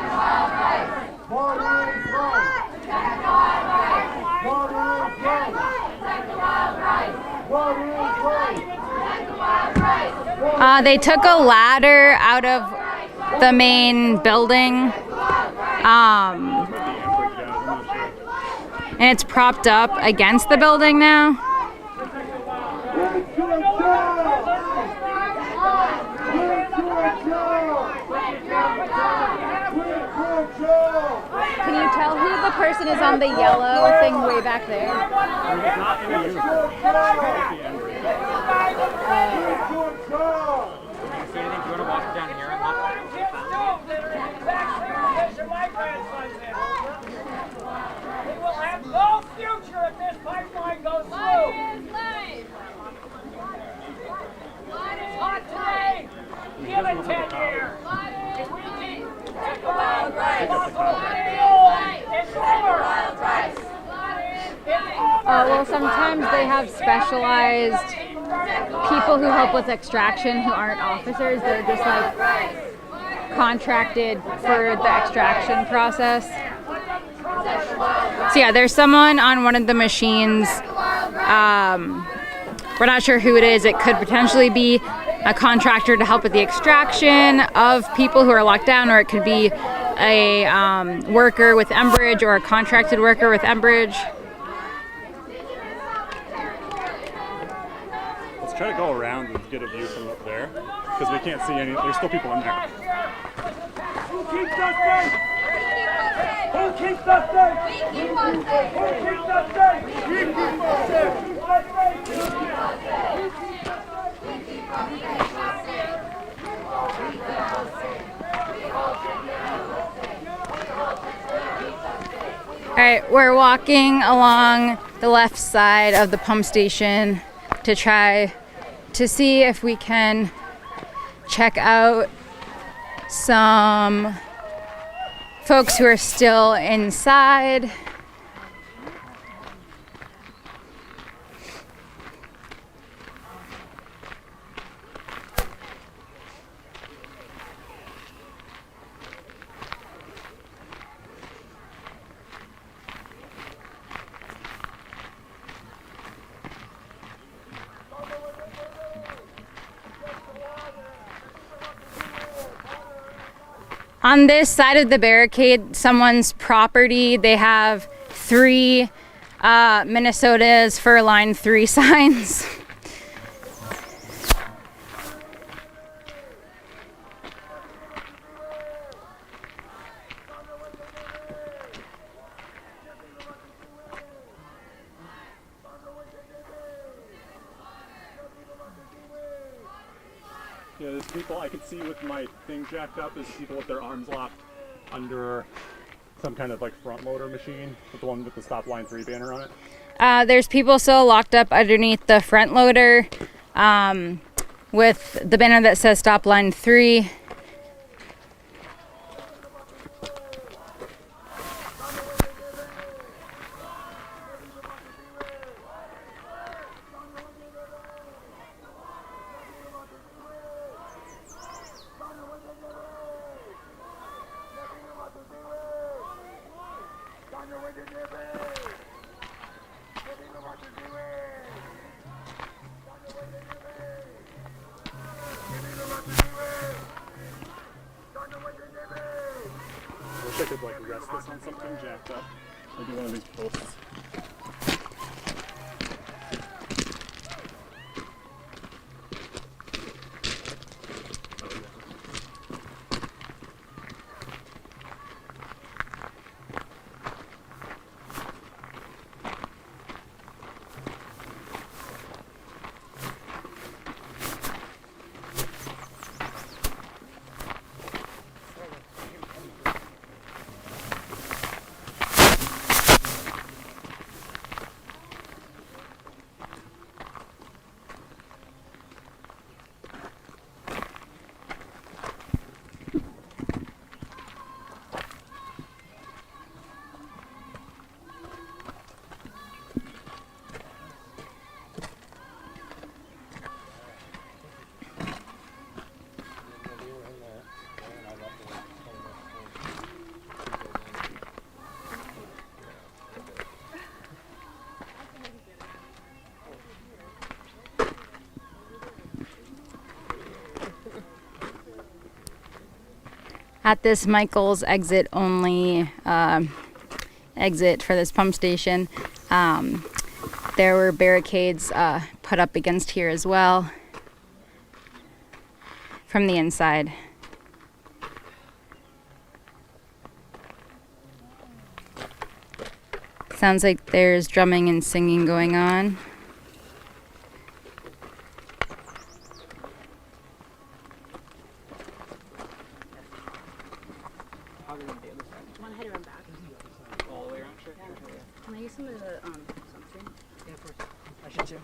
rights. Water is life. Protect the wild rights. Water is life. Protect the wild rights. Water is life. Protect the wild rights. They took a ladder out of the main building, and it's propped up against the building now. Can you tell who the person is on the yellow thing way back there? They will have no future if this pipeline goes through. It's hot today. Give it 10 years. If we keep the wild rights, it's over. Well, sometimes they have specialized people who help with extraction who aren't officers. They're just like contracted for the extraction process. So yeah, there's someone on one of the machines. We're not sure who it is. It could potentially be a contractor to help with the extraction of people who are locked down, or it could be a worker with Enbridge, or a contracted worker with Enbridge. Let's try to go around and get a view from up there, because we can't see any. There's still people in there. Who keeps us safe? Who keeps us safe? We keep us safe. Who keeps us safe? We keep us safe. We keep us All right, we're walking along the left side of the pump station to try to see if we can check out some folks who are still inside. On this side of the barricade, someone's property, they have 3 Minnesotas for line 3 signs. Yeah, there's people I could see with my thing jacked up is people with their arms locked under some kind of like front loader machine, with the one with the stop line 3 banner on it. There's people still locked up underneath the front loader. with the banner that says stop line 3. I could like rest this on something jacked up. Maybe one of these posts. At this Michael's exit only exit for this pump station, there were barricades put up against here as well from the inside. Sounds like there's drumming and singing going on. Want to head around back? All the way around? Sure. Can I use some of the sunscreen? Yeah, of course. I should too.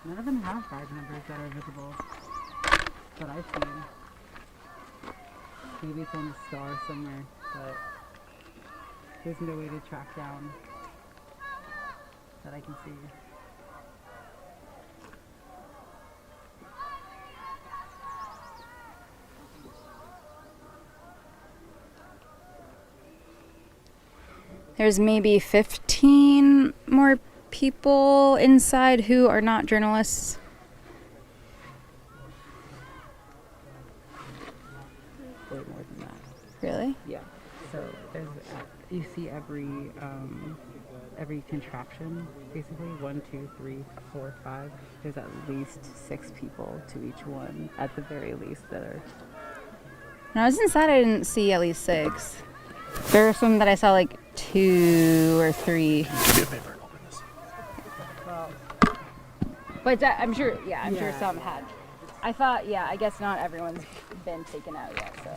None of them have badge numbers that are visible that I've seen. Maybe it's on the star somewhere, but there's no way to track down that I can see. There's maybe 15 more people inside who are not journalists. Way more than that. Really? Yeah. So there's, you see every contraption, basically 1, 2, 3, 4, 5. There's at least 6 people to each one, at the very least, that are. When I was inside, I didn't see at least 6. There are some that I saw like 2 or 3. Give me a paper and open this. But I'm sure, I'm sure some had. I thought, I guess not everyone's been taken out yet, so.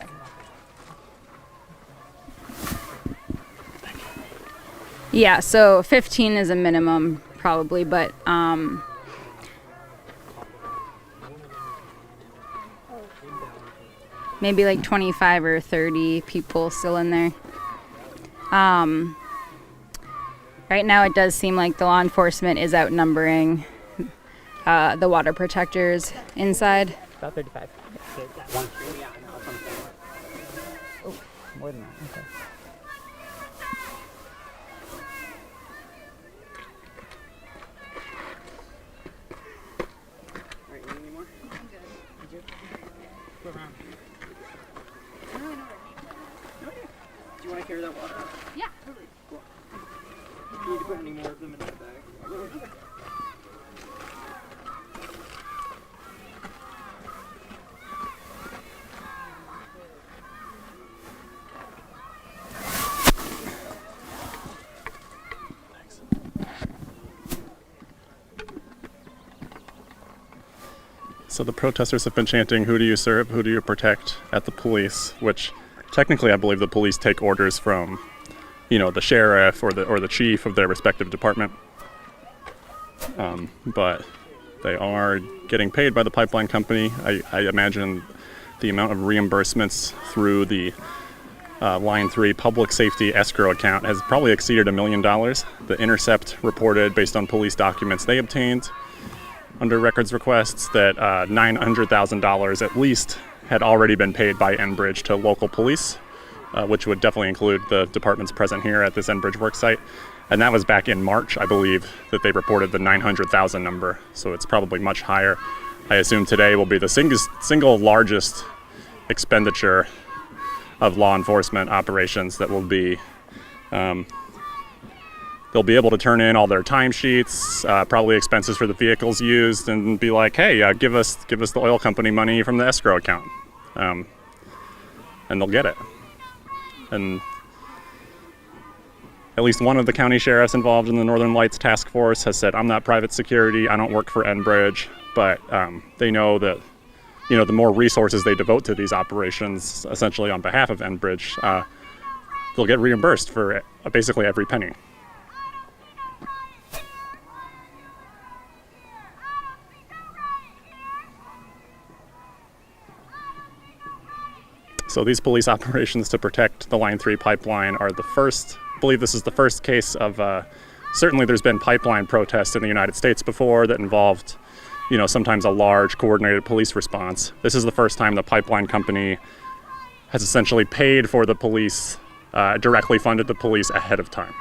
Yeah, so 15 is a minimum probably, but maybe like 25 or 30 people still in there. Right now it does seem like the law enforcement is outnumbering the water protectors inside. About 35. Oh, more than that. Okay. any more of them in that bag. So the protesters have been chanting, "Who do you serve? Who do you protect?" at the police, which technically I believe the police take orders from, the sheriff or the chief of their respective department. But they are getting paid by the pipeline company. I imagine the amount of reimbursements through the Line 3 public safety escrow account has probably exceeded $1 million. The Intercept reported, based on police documents they obtained under records requests, that $900,000 at least had already been paid by Enbridge to local police, which would definitely include the departments present here at this Enbridge worksite. And that was back in March, I believe, that they reported the 900,000 number. So it's probably much higher. I assume today will be the single largest expenditure of law enforcement operations that will be, they'll be able to turn in all their timesheets, probably expenses for the vehicles used, and be like, hey, give us the oil company money from the escrow account. And they'll get it. And at least one of the county sheriffs involved in the Northern Lights Task Force has said, I'm not private security, I don't work for Enbridge, but they know that, the more resources they devote to these operations, essentially on behalf of Enbridge, they'll get reimbursed for basically every penny. So these police operations to protect the Line 3 pipeline are the first, I believe this is the first case of, certainly there's been pipeline protests in the United States before that involved, sometimes a large coordinated police response. This is the first time the pipeline company has essentially paid for the police, directly funded the police ahead of time,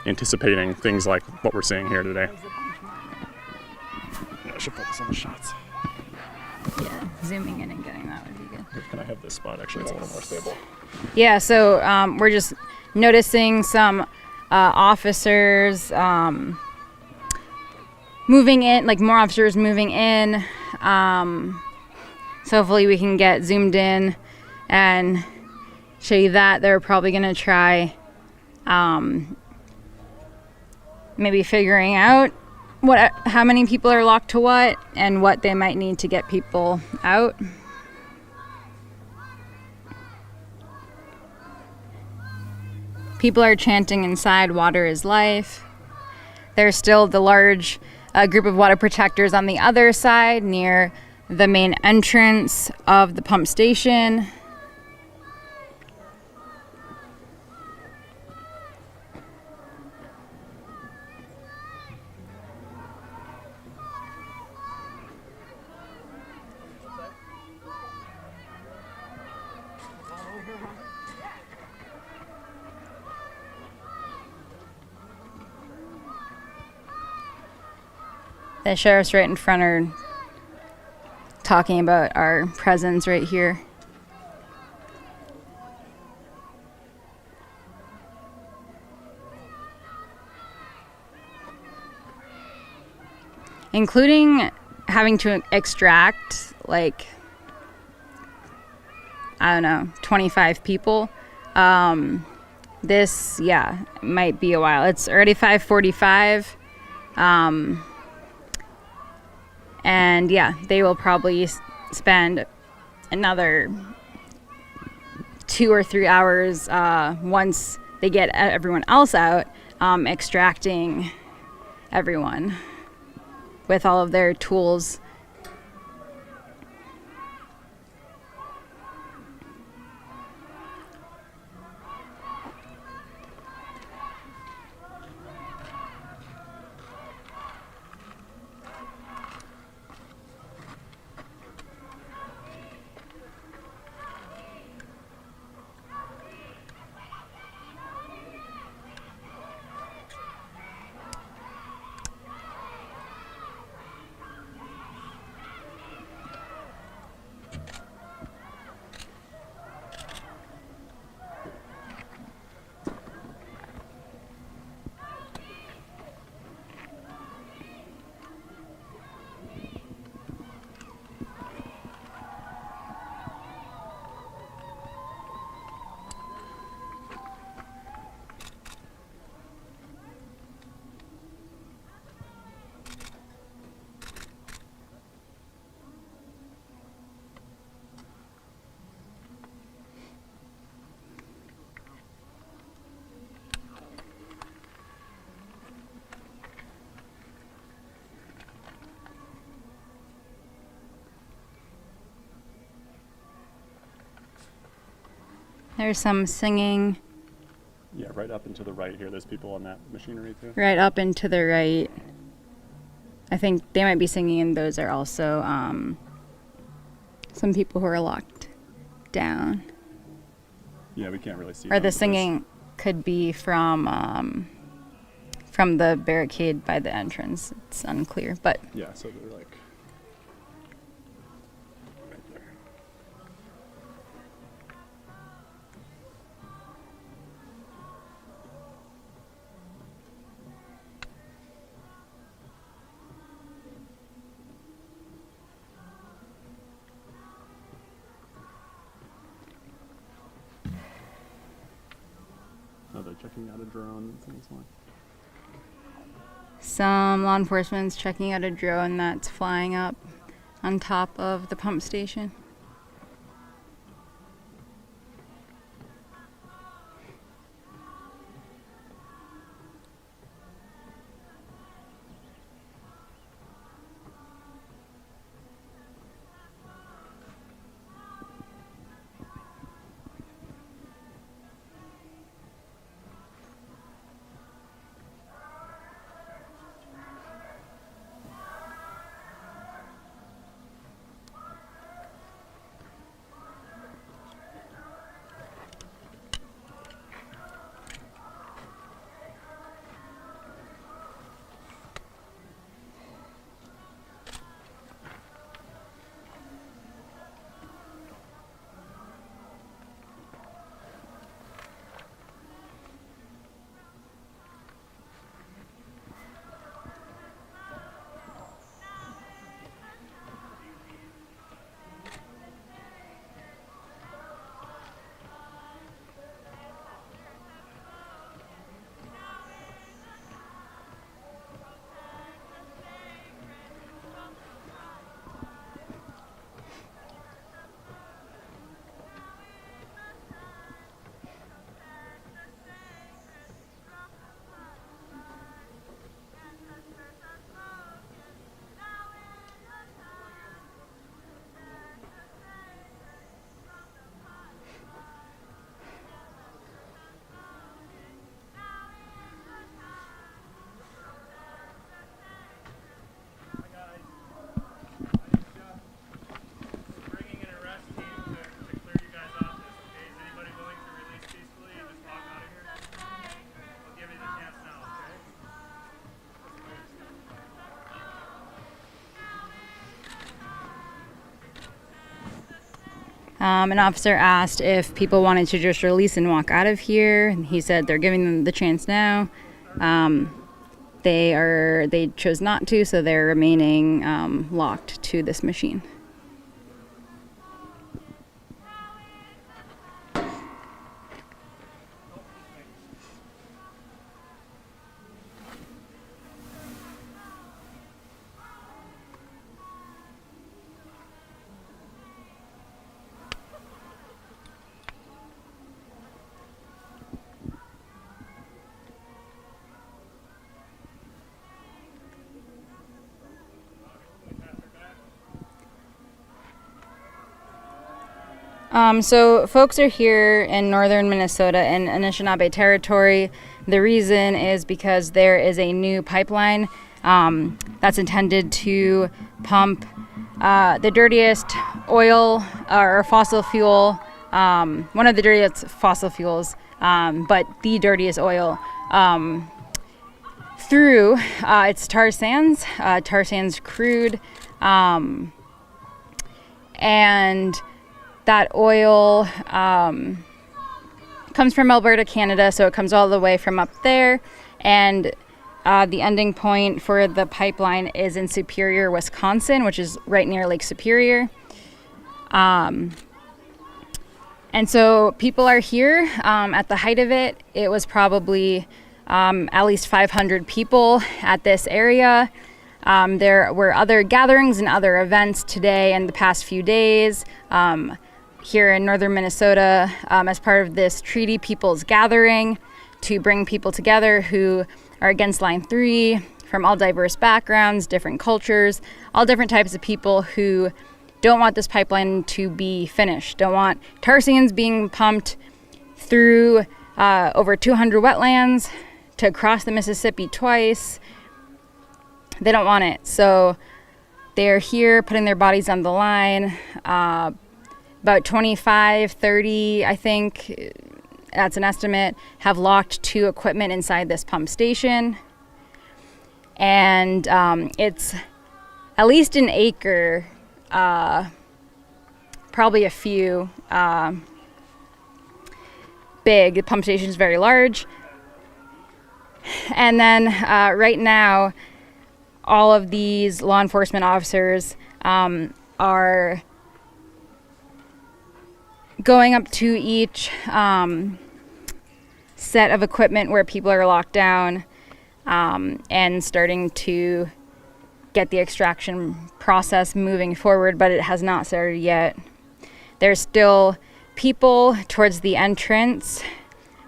anticipating things like what we're seeing here today. Yeah, I should focus on the shots. Yeah, zooming in and getting that would be good. Can I have this spot? Actually, it's a little more stable. Yeah, so we're just noticing some officers moving in, like more officers moving in. So hopefully we can get zoomed in and show you that. They're probably going to try maybe figuring out how many people are locked to what and what they might need to get people out. People are chanting inside, "Water is life." There's still the large group of water protectors on the other side near the main entrance of the pump station. The sheriff's right in front are talking about our presence right here. Including having to extract, 25 people. This, might be a while. It's already 5:45. And they will probably spend another 2 or 3 hours once they get everyone else out, extracting everyone with all of their tools. There's some singing. Yeah, right up and to the right here. There's people on that machinery too. Right up and to the right. I think they might be singing, and those are also some people who are locked down. Yeah, we can't really see. Or the singing could be from the barricade by the entrance. It's unclear, but yeah. So they're like right there. Oh, they're checking out a drone. That's one. some law enforcement's checking out a drone that's flying up on top of the pump station. An officer asked if people wanted to just release and walk out of here. And he said they're giving them the chance now. They chose not to, so they're remaining locked to this machine. So folks are here in northern Minnesota in Anishinaabe territory. The reason is because there is a new pipeline that's intended to pump the dirtiest oil or fossil fuel, one of the dirtiest fossil fuels, but the dirtiest oil, through its tar sands crude, and that oil comes from Alberta, Canada, so it comes all the way from up there, and the ending point for the pipeline is in Superior, Wisconsin, which is right near Lake Superior. And so people are here. At the height of it, it was probably at least 500 people at this area. There were other gatherings and other events today and the past few days here in northern Minnesota as part of this Treaty Peoples Gathering to bring people together who are against Line 3 from all diverse backgrounds, different cultures, all different types of people who don't want this pipeline to be finished, don't want tar sands being pumped through over 200 wetlands to cross the Mississippi twice. They don't want it. So they're here putting their bodies on the line. About 25, 30, I think, that's an estimate, have locked 2 equipment inside this pump station. And it's at least an acre, probably a few, big. The pump station is very large. And then right now, all of these law enforcement officers are going up to each set of equipment where people are locked down and starting to get the extraction process moving forward, but it has not started yet. There's still people towards the entrance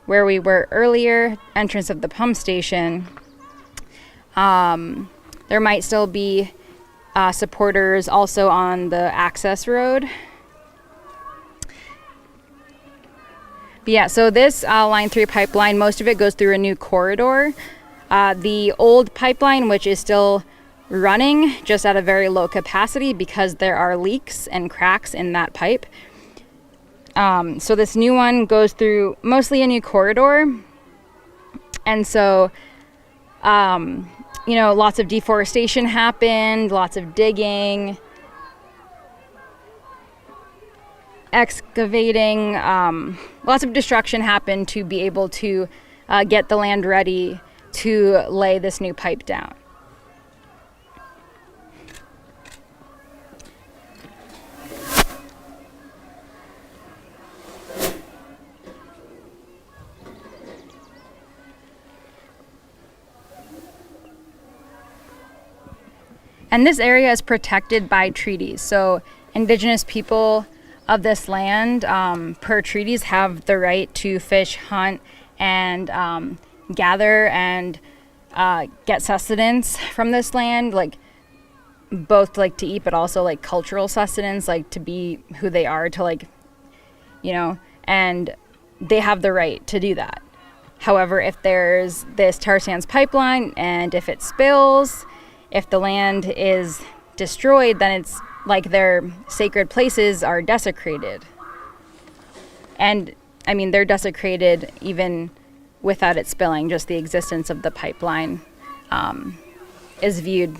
where we were earlier, entrance of the pump station. There might still be supporters also on the access road. But yeah, so this Line 3 pipeline, most of it goes through a new corridor. The old pipeline, which is still running just at a very low capacity because there are leaks and cracks in that pipe. So this new one goes through mostly a new corridor. And so, lots of deforestation happened, lots of digging, excavating, lots of destruction happened to be able to get the land ready to lay this new pipe down. And this area is protected by treaties. So Indigenous people of this land, per treaties, have the right to fish, hunt, and gather and get sustenance from this land, like both like to eat, but also like cultural sustenance, like to be who they are, to and they have the right to do that. However, if there's this tar sands pipeline and if it spills, if the land is destroyed, then it's like their sacred places are desecrated. And I mean, they're desecrated even without it spilling. Just the existence of the pipeline is viewed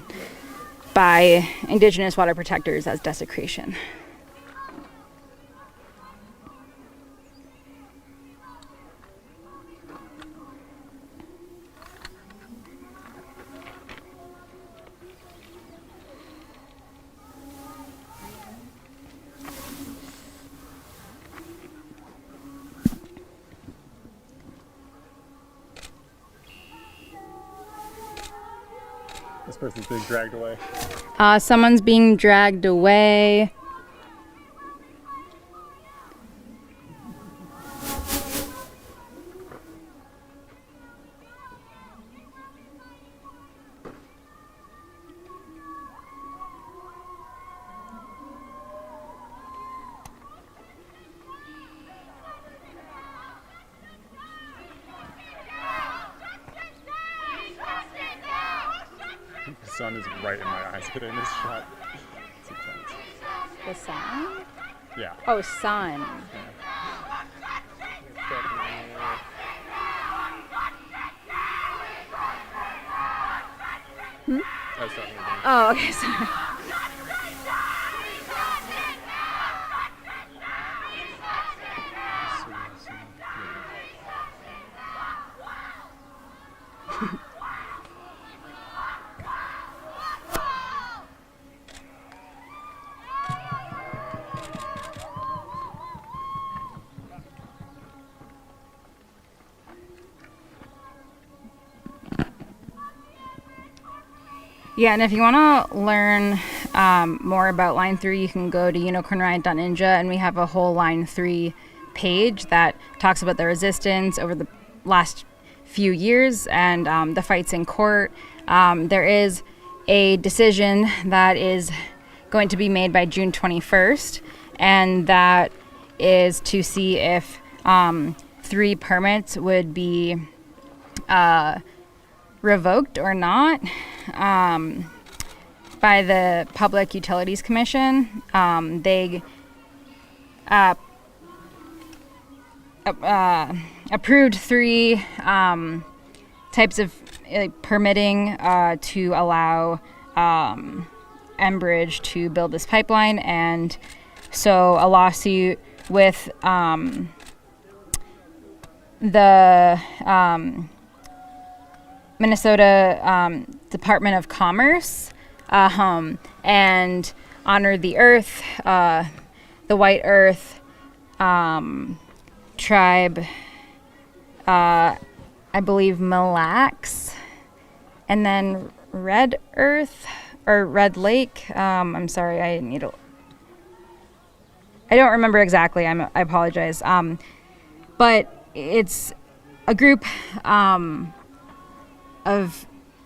by Indigenous water protectors as desecration. This person's being dragged away. Someone's being dragged away. The sun is right in my eyes today in this shot. It's intense. The sun? Yeah. Oh, sun. I was talking about Oh, okay, sorry. Yeah, and if you want to learn more about Line 3, you can go to unicornriot.ninja, and we have a whole Line 3 page that talks about the resistance over the last few years and the fights in court. There is a decision that is going to be made by June 21st, and that is to see if 3 permits would be revoked or not by the Public Utilities Commission. They approved 3 types of permitting to allow Enbridge to build this pipeline, and so a lawsuit with the Minnesota Department of Commerce and Honor the Earth, the White Earth tribe, I believe Mille Lacs, and then Red Earth or Red Lake. I'm sorry, I don't remember exactly. I apologize. But it's a group of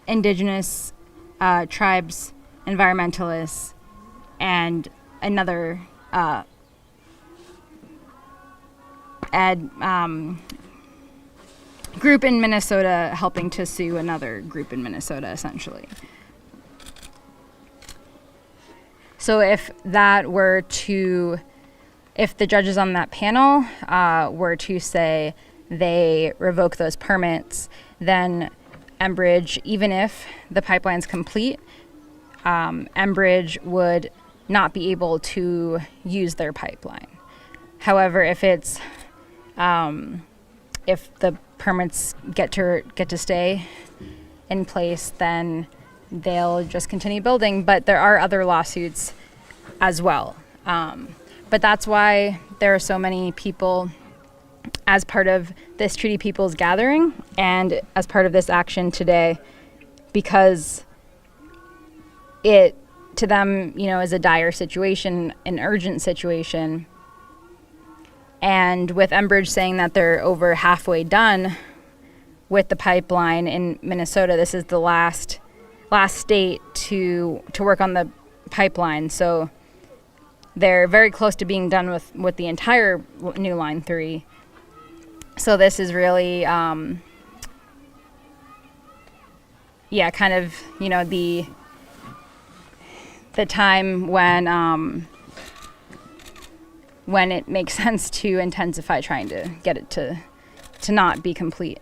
indigenous tribes, environmentalists, and another group in Minnesota helping to sue another group in Minnesota, essentially. So if the judges on that panel were to say they revoke those permits, then Enbridge, even if the pipeline's complete, Enbridge would not be able to use their pipeline. However, if it's if the permits get to stay in place, then they'll just continue building. But there are other lawsuits as well. But that's why there are so many people as part of this Treaty Peoples gathering and as part of this action today, because it, to them, is a dire situation, an urgent situation. And with Enbridge saying that they're over halfway done with the pipeline in Minnesota, this is the last state to work on the pipeline. So they're very close to being done with the entire new Line 3. So this is really, kind of, the time when it makes sense to intensify trying to get it to not be complete.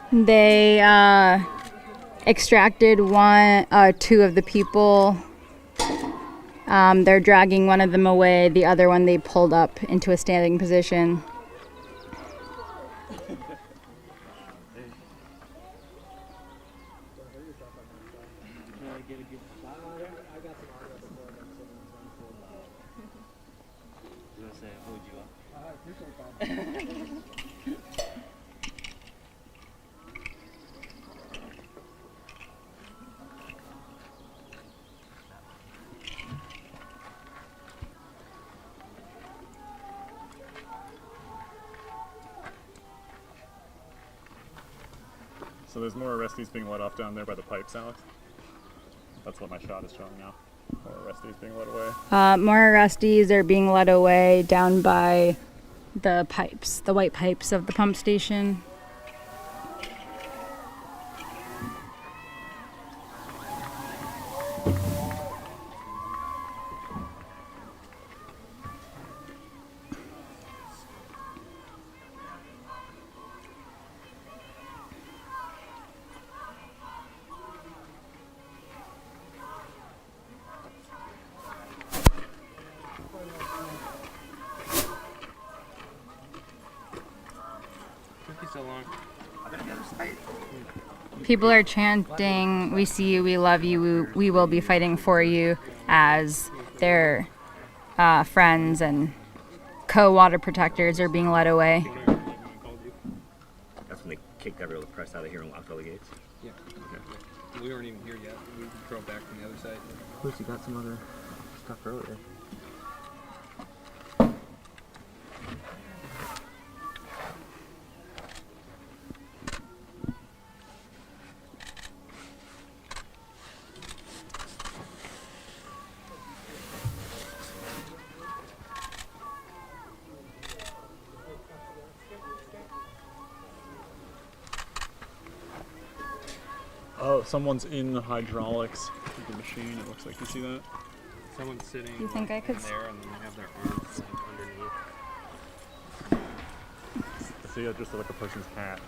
They extracted 2 of the people. They're dragging one of them away. The other one they pulled up into a standing position. So there's more arrestees being let off down there by the pipes, Alex? That's what my shot is showing now. More arrestees being led away. More arrestees are being led away down by the pipes, the white pipes of the pump station. People are chanting, "We see you, we love you, we will be fighting for you," as their friends and co-water protectors are being led away. That's when they kicked every other press out of here and locked all the gates? Yeah. Okay. We weren't even here yet. We drove back from the other side. Plus, you got some other stuff earlier. Oh, someone's in the hydraulics of the machine. It looks like. You see that? Someone's sitting You think I could in there and then they have their arms like underneath. I see it just like a person's hat.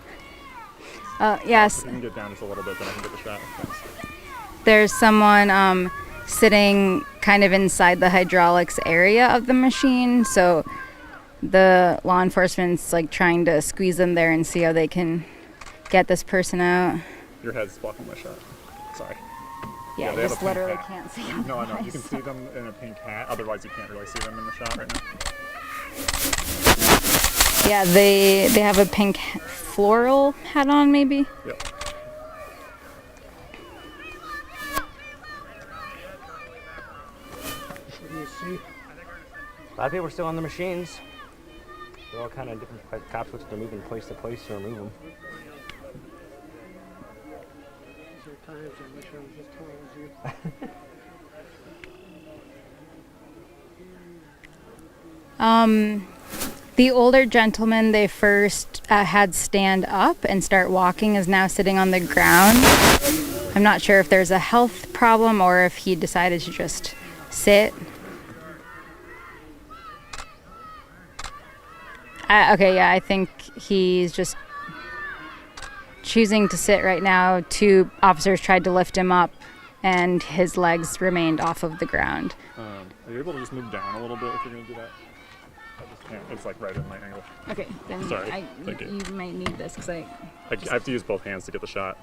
Yes, If you can get down just a little bit, then I can get the shot. Thanks. there's someone sitting kind of inside the hydraulics area of the machine, so the law enforcement's like trying to squeeze them there and see how they can get this person out. Your head's blocking my shot. Sorry. Yeah, they I have a just pink literally hat. can't see them. No, I know. You can see them in a pink hat. Otherwise, you can't really see them in the shot right now. Yeah, they have a pink floral hat on, maybe. Yep. What do you see? A lot of people are still on the machines. They're all kind of different cops, which they're moving place to place to remove them. There are times I wish I was as tall as you. The older gentleman they first had stand up and start walking is now sitting on the ground. I'm not sure if there's a health problem or if he decided to just sit. Okay, yeah, I think he's just choosing to sit right now. Two officers tried to lift him up and his legs remained off of the ground. Are you able to just move down a little bit if you're going to do that? I just can't. It's like right in my angle. Okay, then Sorry. Thank you. You might need this because I have to use both hands to get the shot.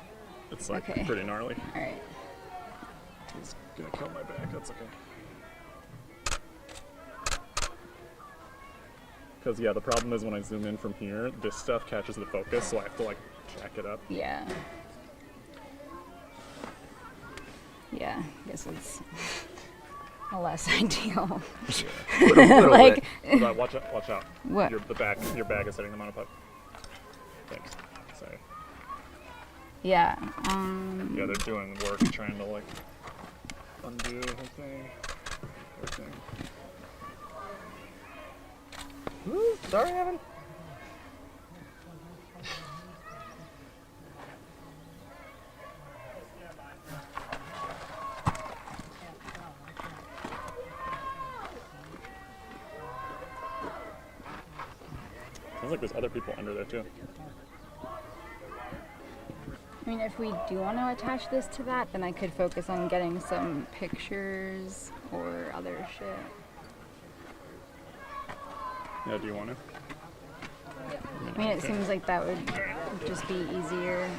It's like Okay. pretty gnarly. All right. It's going to kill my back. That's okay. Because, yeah, the problem is when I zoom in from here, this stuff catches the focus, so I have to, like, jack it up. Yeah. Yeah, I guess it's less ideal. Like, Hold on, watch out. What? Your bag is hitting the monopipe. Thanks. Sorry. yeah. Yeah, they're doing work trying to, like, undo the whole thing. Everything. Ooh, sorry, Evan. Sounds like there's other people under there too. I mean, if we do want to attach this to that, then I could focus on getting some pictures or other shit. Yeah, do you want to? I mean, it seems like that would just be easier.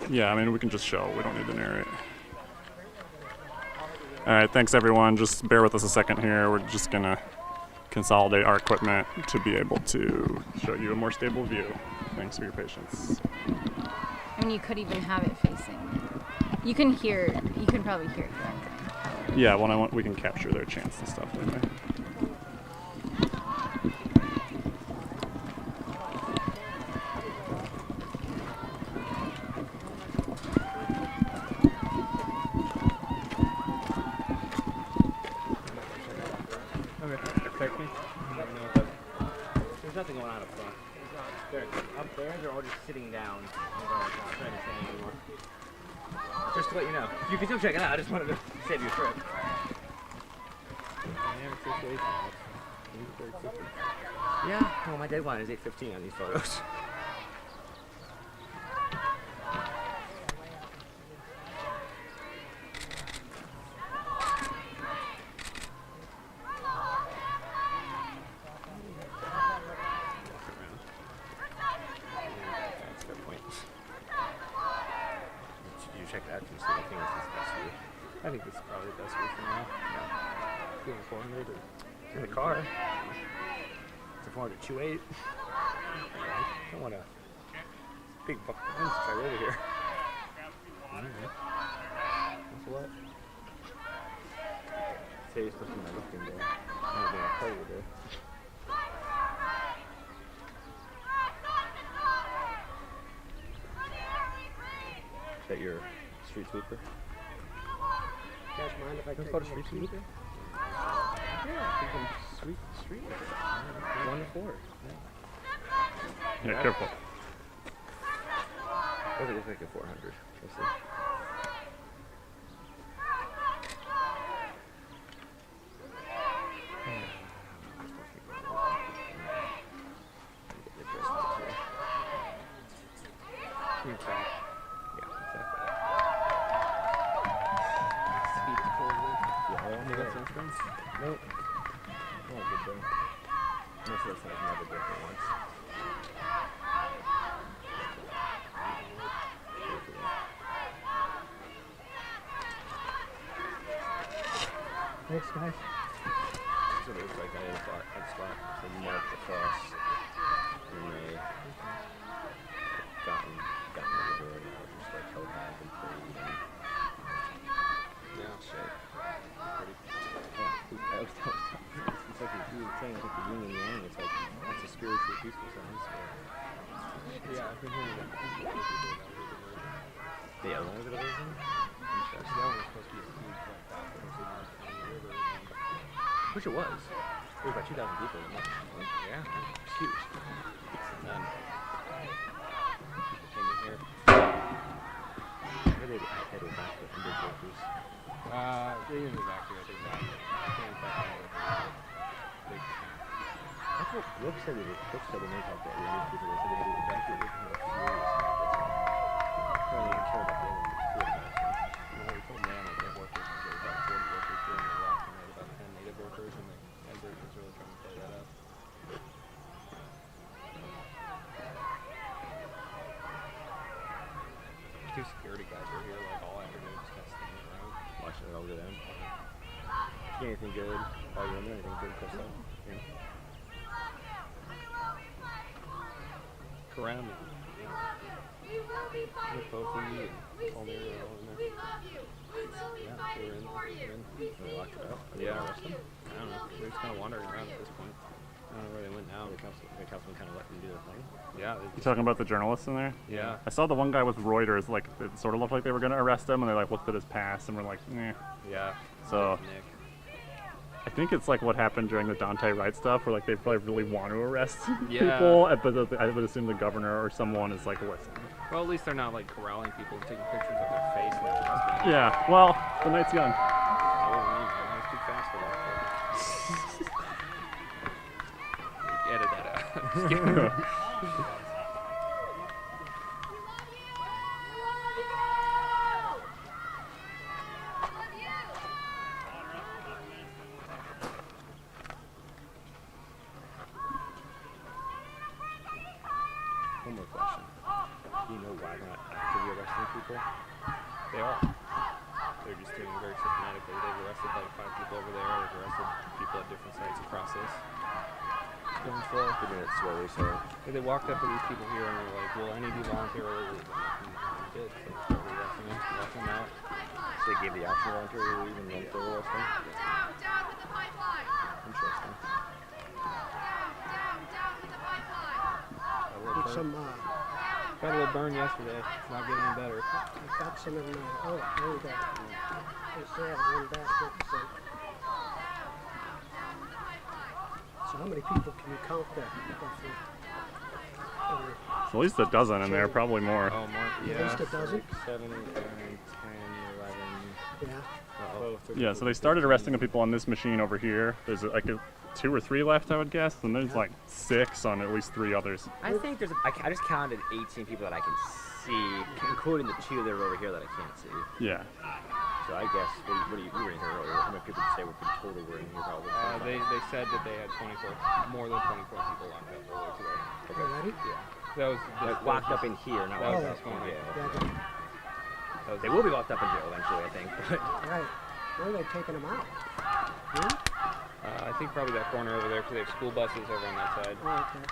Yeah, I mean, we can just show. We don't need to narrate. All right, thanks everyone. Just bear with us a second here. We're just gonna consolidate our equipment to be able to show you a more stable view. Thanks for your patience. I mean, you could even have it facing. You can probably hear it. Yeah, we can capture their chants and stuff. Anyway. Text me. There's nothing going on up front. Up there, they're all just sitting down. Not trying to say anymore. Just to let you know. You can still check it out. I just wanted to save you a trip. Yeah, well, my deadline is 8:15 on these photos. Check it out and see if you think this is the best view. I think this is probably the best view for now. Yeah. Feeling 400 or in the car. It's a 400 2.8. Don't want a big buck lens right over here. That's what? Today's supposed to be my lifting day. I'm going to play with it. Is that your street sweeper? Guys mind if I take a street sweeper? Yeah, you can sweep the street. 1 to 4. Yeah, careful. Does it look like a 400? Let's see. Nope. Oh, good thing. Most of this has never broken once. Thanks, guys. That's what it looks like. I had a spot. So marked across. And they gotten to the door and I was just like held back and prayed and yeah, shit. Yeah, it's like you were saying, it's like the yin and yang. It's like it's a spiritual, peaceful sense. Yeah, I've been hearing that. The elevator version? Interesting. That one was supposed to be a huge like that, but it was in the river. Which it was. There was about 2,000 people in that. Yeah, it's huge. And then people came in here. Maybe I had it back to individual workers. They didn't evacuate, I think that. That's what Brooks said. Brooks said when they talked about relief people, they said they would evacuate from the furious. I don't even care about the other ones. He told me they have workers, there were about 40 workers during the last, and they had about 10 native workers, and the Edward was really trying to play that up. Two security guys were here like all afternoon, just kind of standing around, watching it all go down. See anything good while you're in there? Anything good close up? Yeah. Around me. We will be fighting for you. We see you. We love you. We will be fighting for you. They locked it up. Yeah, arrest them? I don't know. They're just kind of wandering around at this point. I don't know where they went now. The councilman kind of let them do their thing. Yeah. You talking about the journalists in there? Yeah. I saw the one guy with Reuters, like, it sort of looked like they were going to arrest him, and they, like, looked at his past and were like, eh. Yeah. So, Nick. I think it's like what happened during the Dante Wright stuff, where, like, they probably really want to arrest people, but I would assume the governor or someone is like, listen. Well, at least they're not, like, corralling people and taking pictures of their face and their Yeah, well, the night's young. I was too fast for that. Edit that out. One more question. Do you know why they're not actively arresting people? They are. They're just doing it very systematically. They've arrested like 5 people over there. They've arrested people at different sites across this. It's going slow. They're doing it slowly, so. They walked up to these people here and were like, will any of you voluntarily leave? And they did. So they started arresting them out. So they gave the option of voluntarily leave and then they're arresting. Down with the pipeline. Interesting. Down with the pipeline. Got a little burn yesterday. It's not getting any better. I've got some in my, oh, there you go. They said one back 50 cents. So how many people can you count there? At least a dozen in there, probably more. Oh, more. At least a dozen? 7, 9, 10, 11. Yeah. Yeah, so they started arresting the people on this machine over here. There's like 2 or 3 left, I would guess, and there's like 6 on at least 3 others. I think there's. I just counted 18 people that I can see, including the 2 that are over here that I can't see. Yeah. So I guess what do you were in here earlier? How many people did you say were total were in here probably? They said that they had 24, more than 24 people locked up earlier today. Okay, ready? Yeah. That was locked up in here, not locked up in here. Yeah. They will be locked up in jail eventually, I think. But Right. Where are they taking them out? I think probably that corner over there, because they have school buses over on that side. Oh, okay.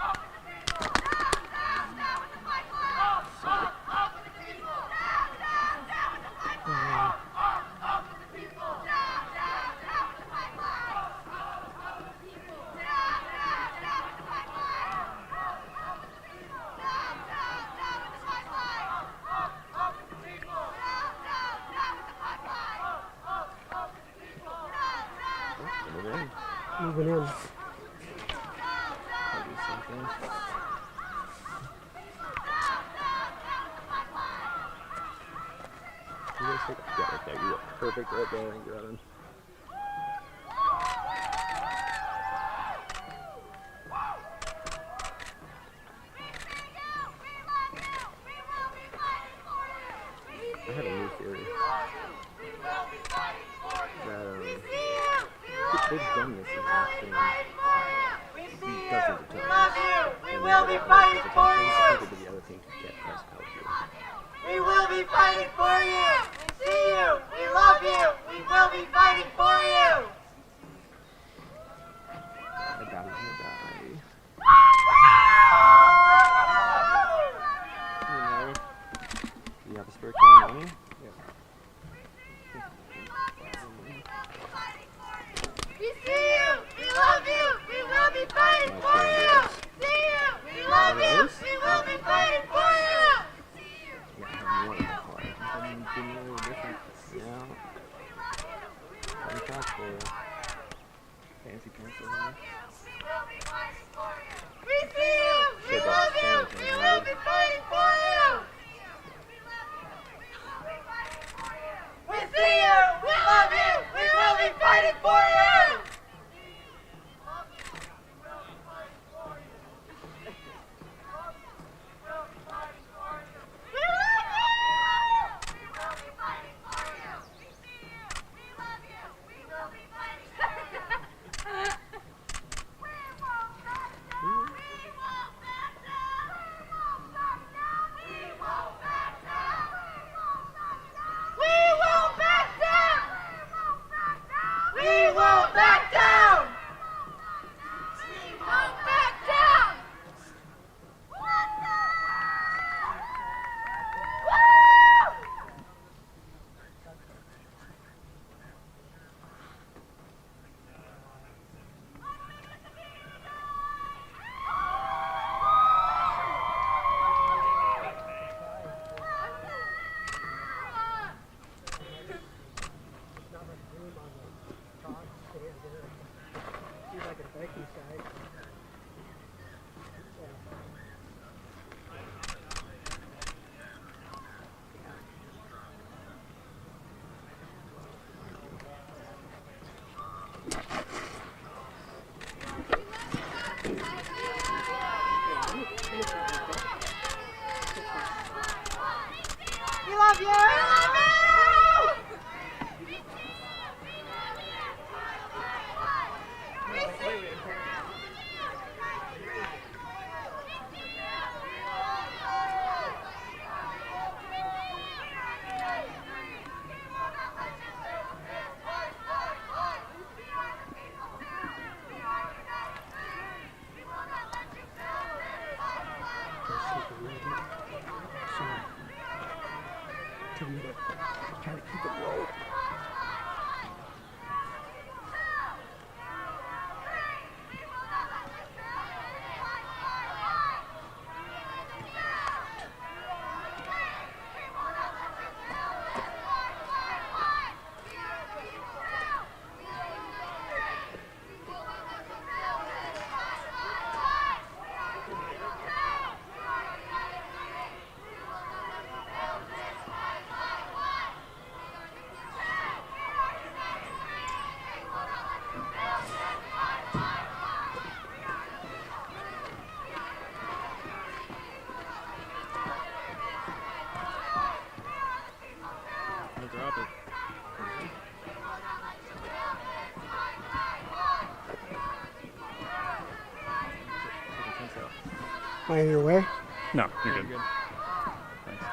Moving in. yeah, right there. You look perfect right there. And got him. I have a new theory. That they've done this exact thing. We love you. We will be fighting for you. The other thing to get us out here. We will be fighting for you. We see you. We love you. We will be fighting for you. I got it. You have a spare can of money? We see you. We love you. We will be fighting for you. See you. We love you. We will be fighting for you. Yeah, I have more than a car. I'm getting a little different. Yeah. Got shots for you. Fancy pencil. We see you. We love you. We will be fighting for you. We see you. We love you. We will be fighting for you. Love you! Am I in your way? No, you're good. Thanks.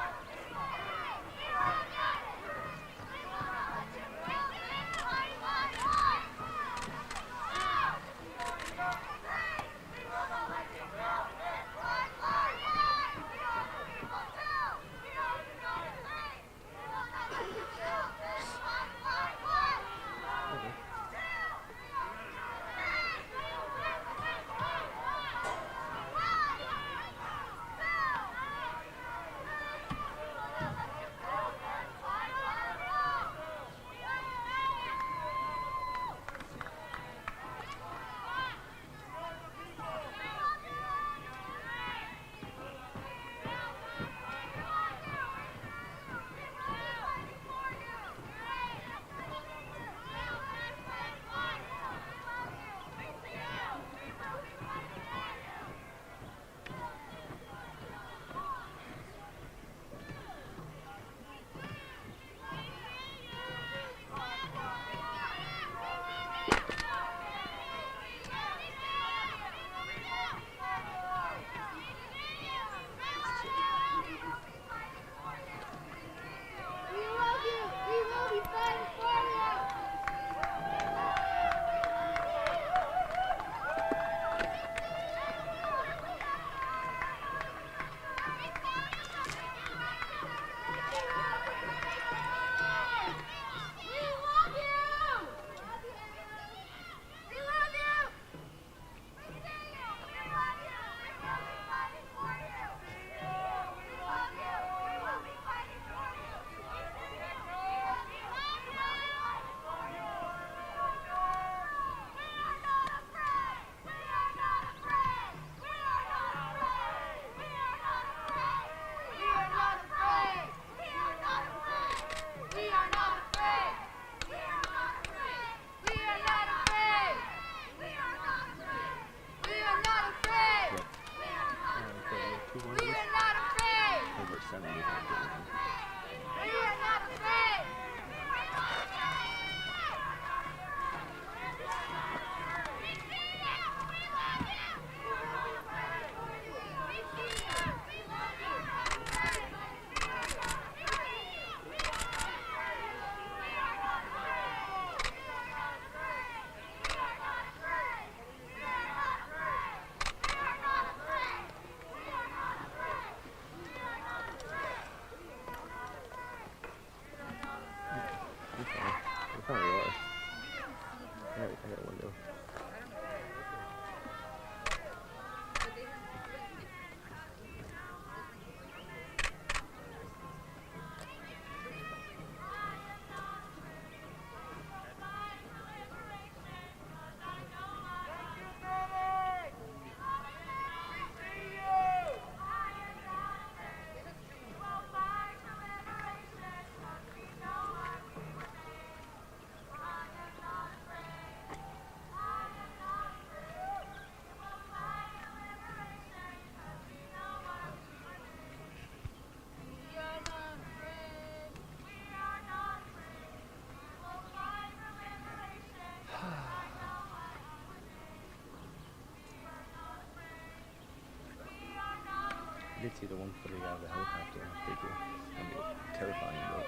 I did see the one footage out of the helicopter. Pretty cool. I mean, terrifying, but.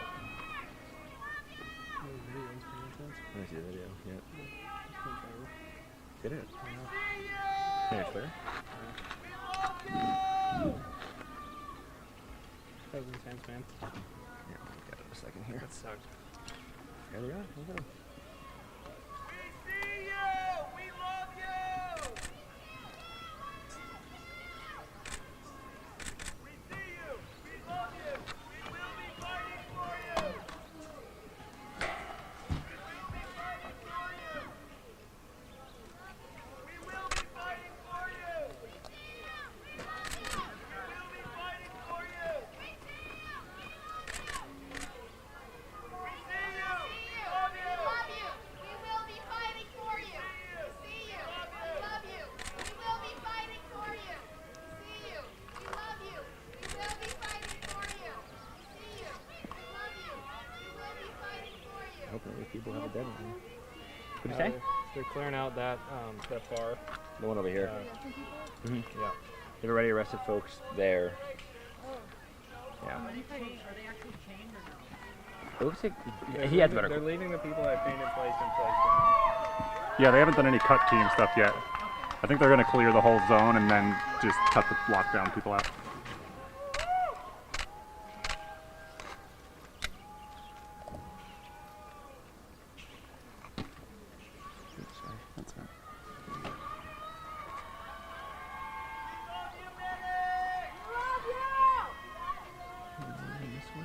I see the video, yeah. Did it? Yeah. It's clear? That was intense, man. Yeah, got it a second here. That sucked. There they are. Look at them. People have a deadline. What did you say? They're clearing out that that bar. The one over here. Yeah. They've already arrested folks there. Yeah. It looks like he has better. They're leaving the people that painted place in place now. Yeah, they haven't done any cut team stuff yet. I think they're going to clear the whole zone and then just cut the lockdown people out. Sorry. That's right. This way.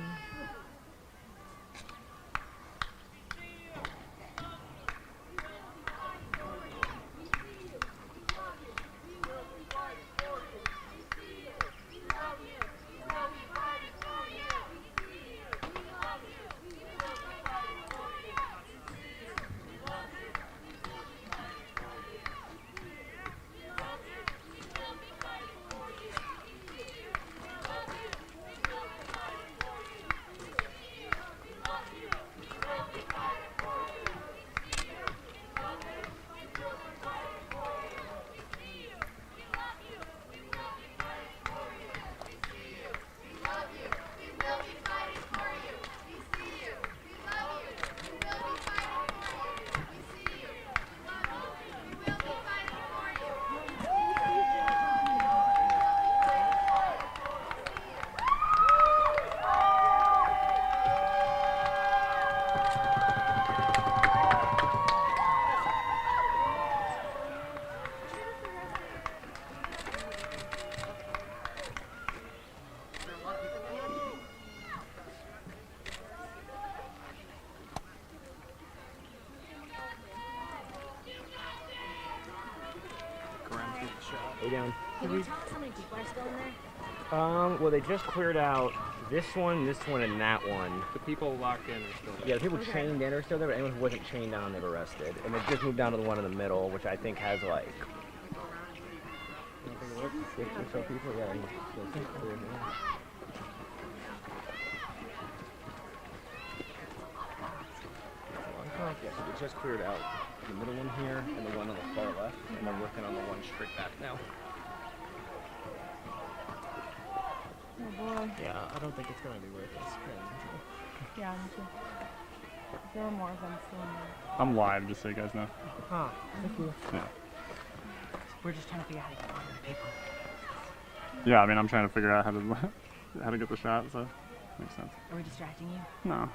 Way down. Can you tell us how many people are still in there? Well, they just cleared out this one, and that one. The people locked in are still there. Yeah, the people chained in are still there, but anyone who wasn't chained down, they've arrested. And they've just moved down to the one in the middle, which I think has like 6 or so people. Yeah, and it's cleared now. Yeah, so they just cleared out the middle one here and the one on the far left, and they're working on the one straight back now. Oh boy. Yeah, I don't think it's going to be worth it. Yeah, me too. There are more of them still in there. I'm live, just so you guys know. Huh. Thank you. Yeah. We're just trying to figure out how to get more people. Yeah, I mean, I'm trying to figure out how to get the shot, so makes sense. Are we distracting you? No.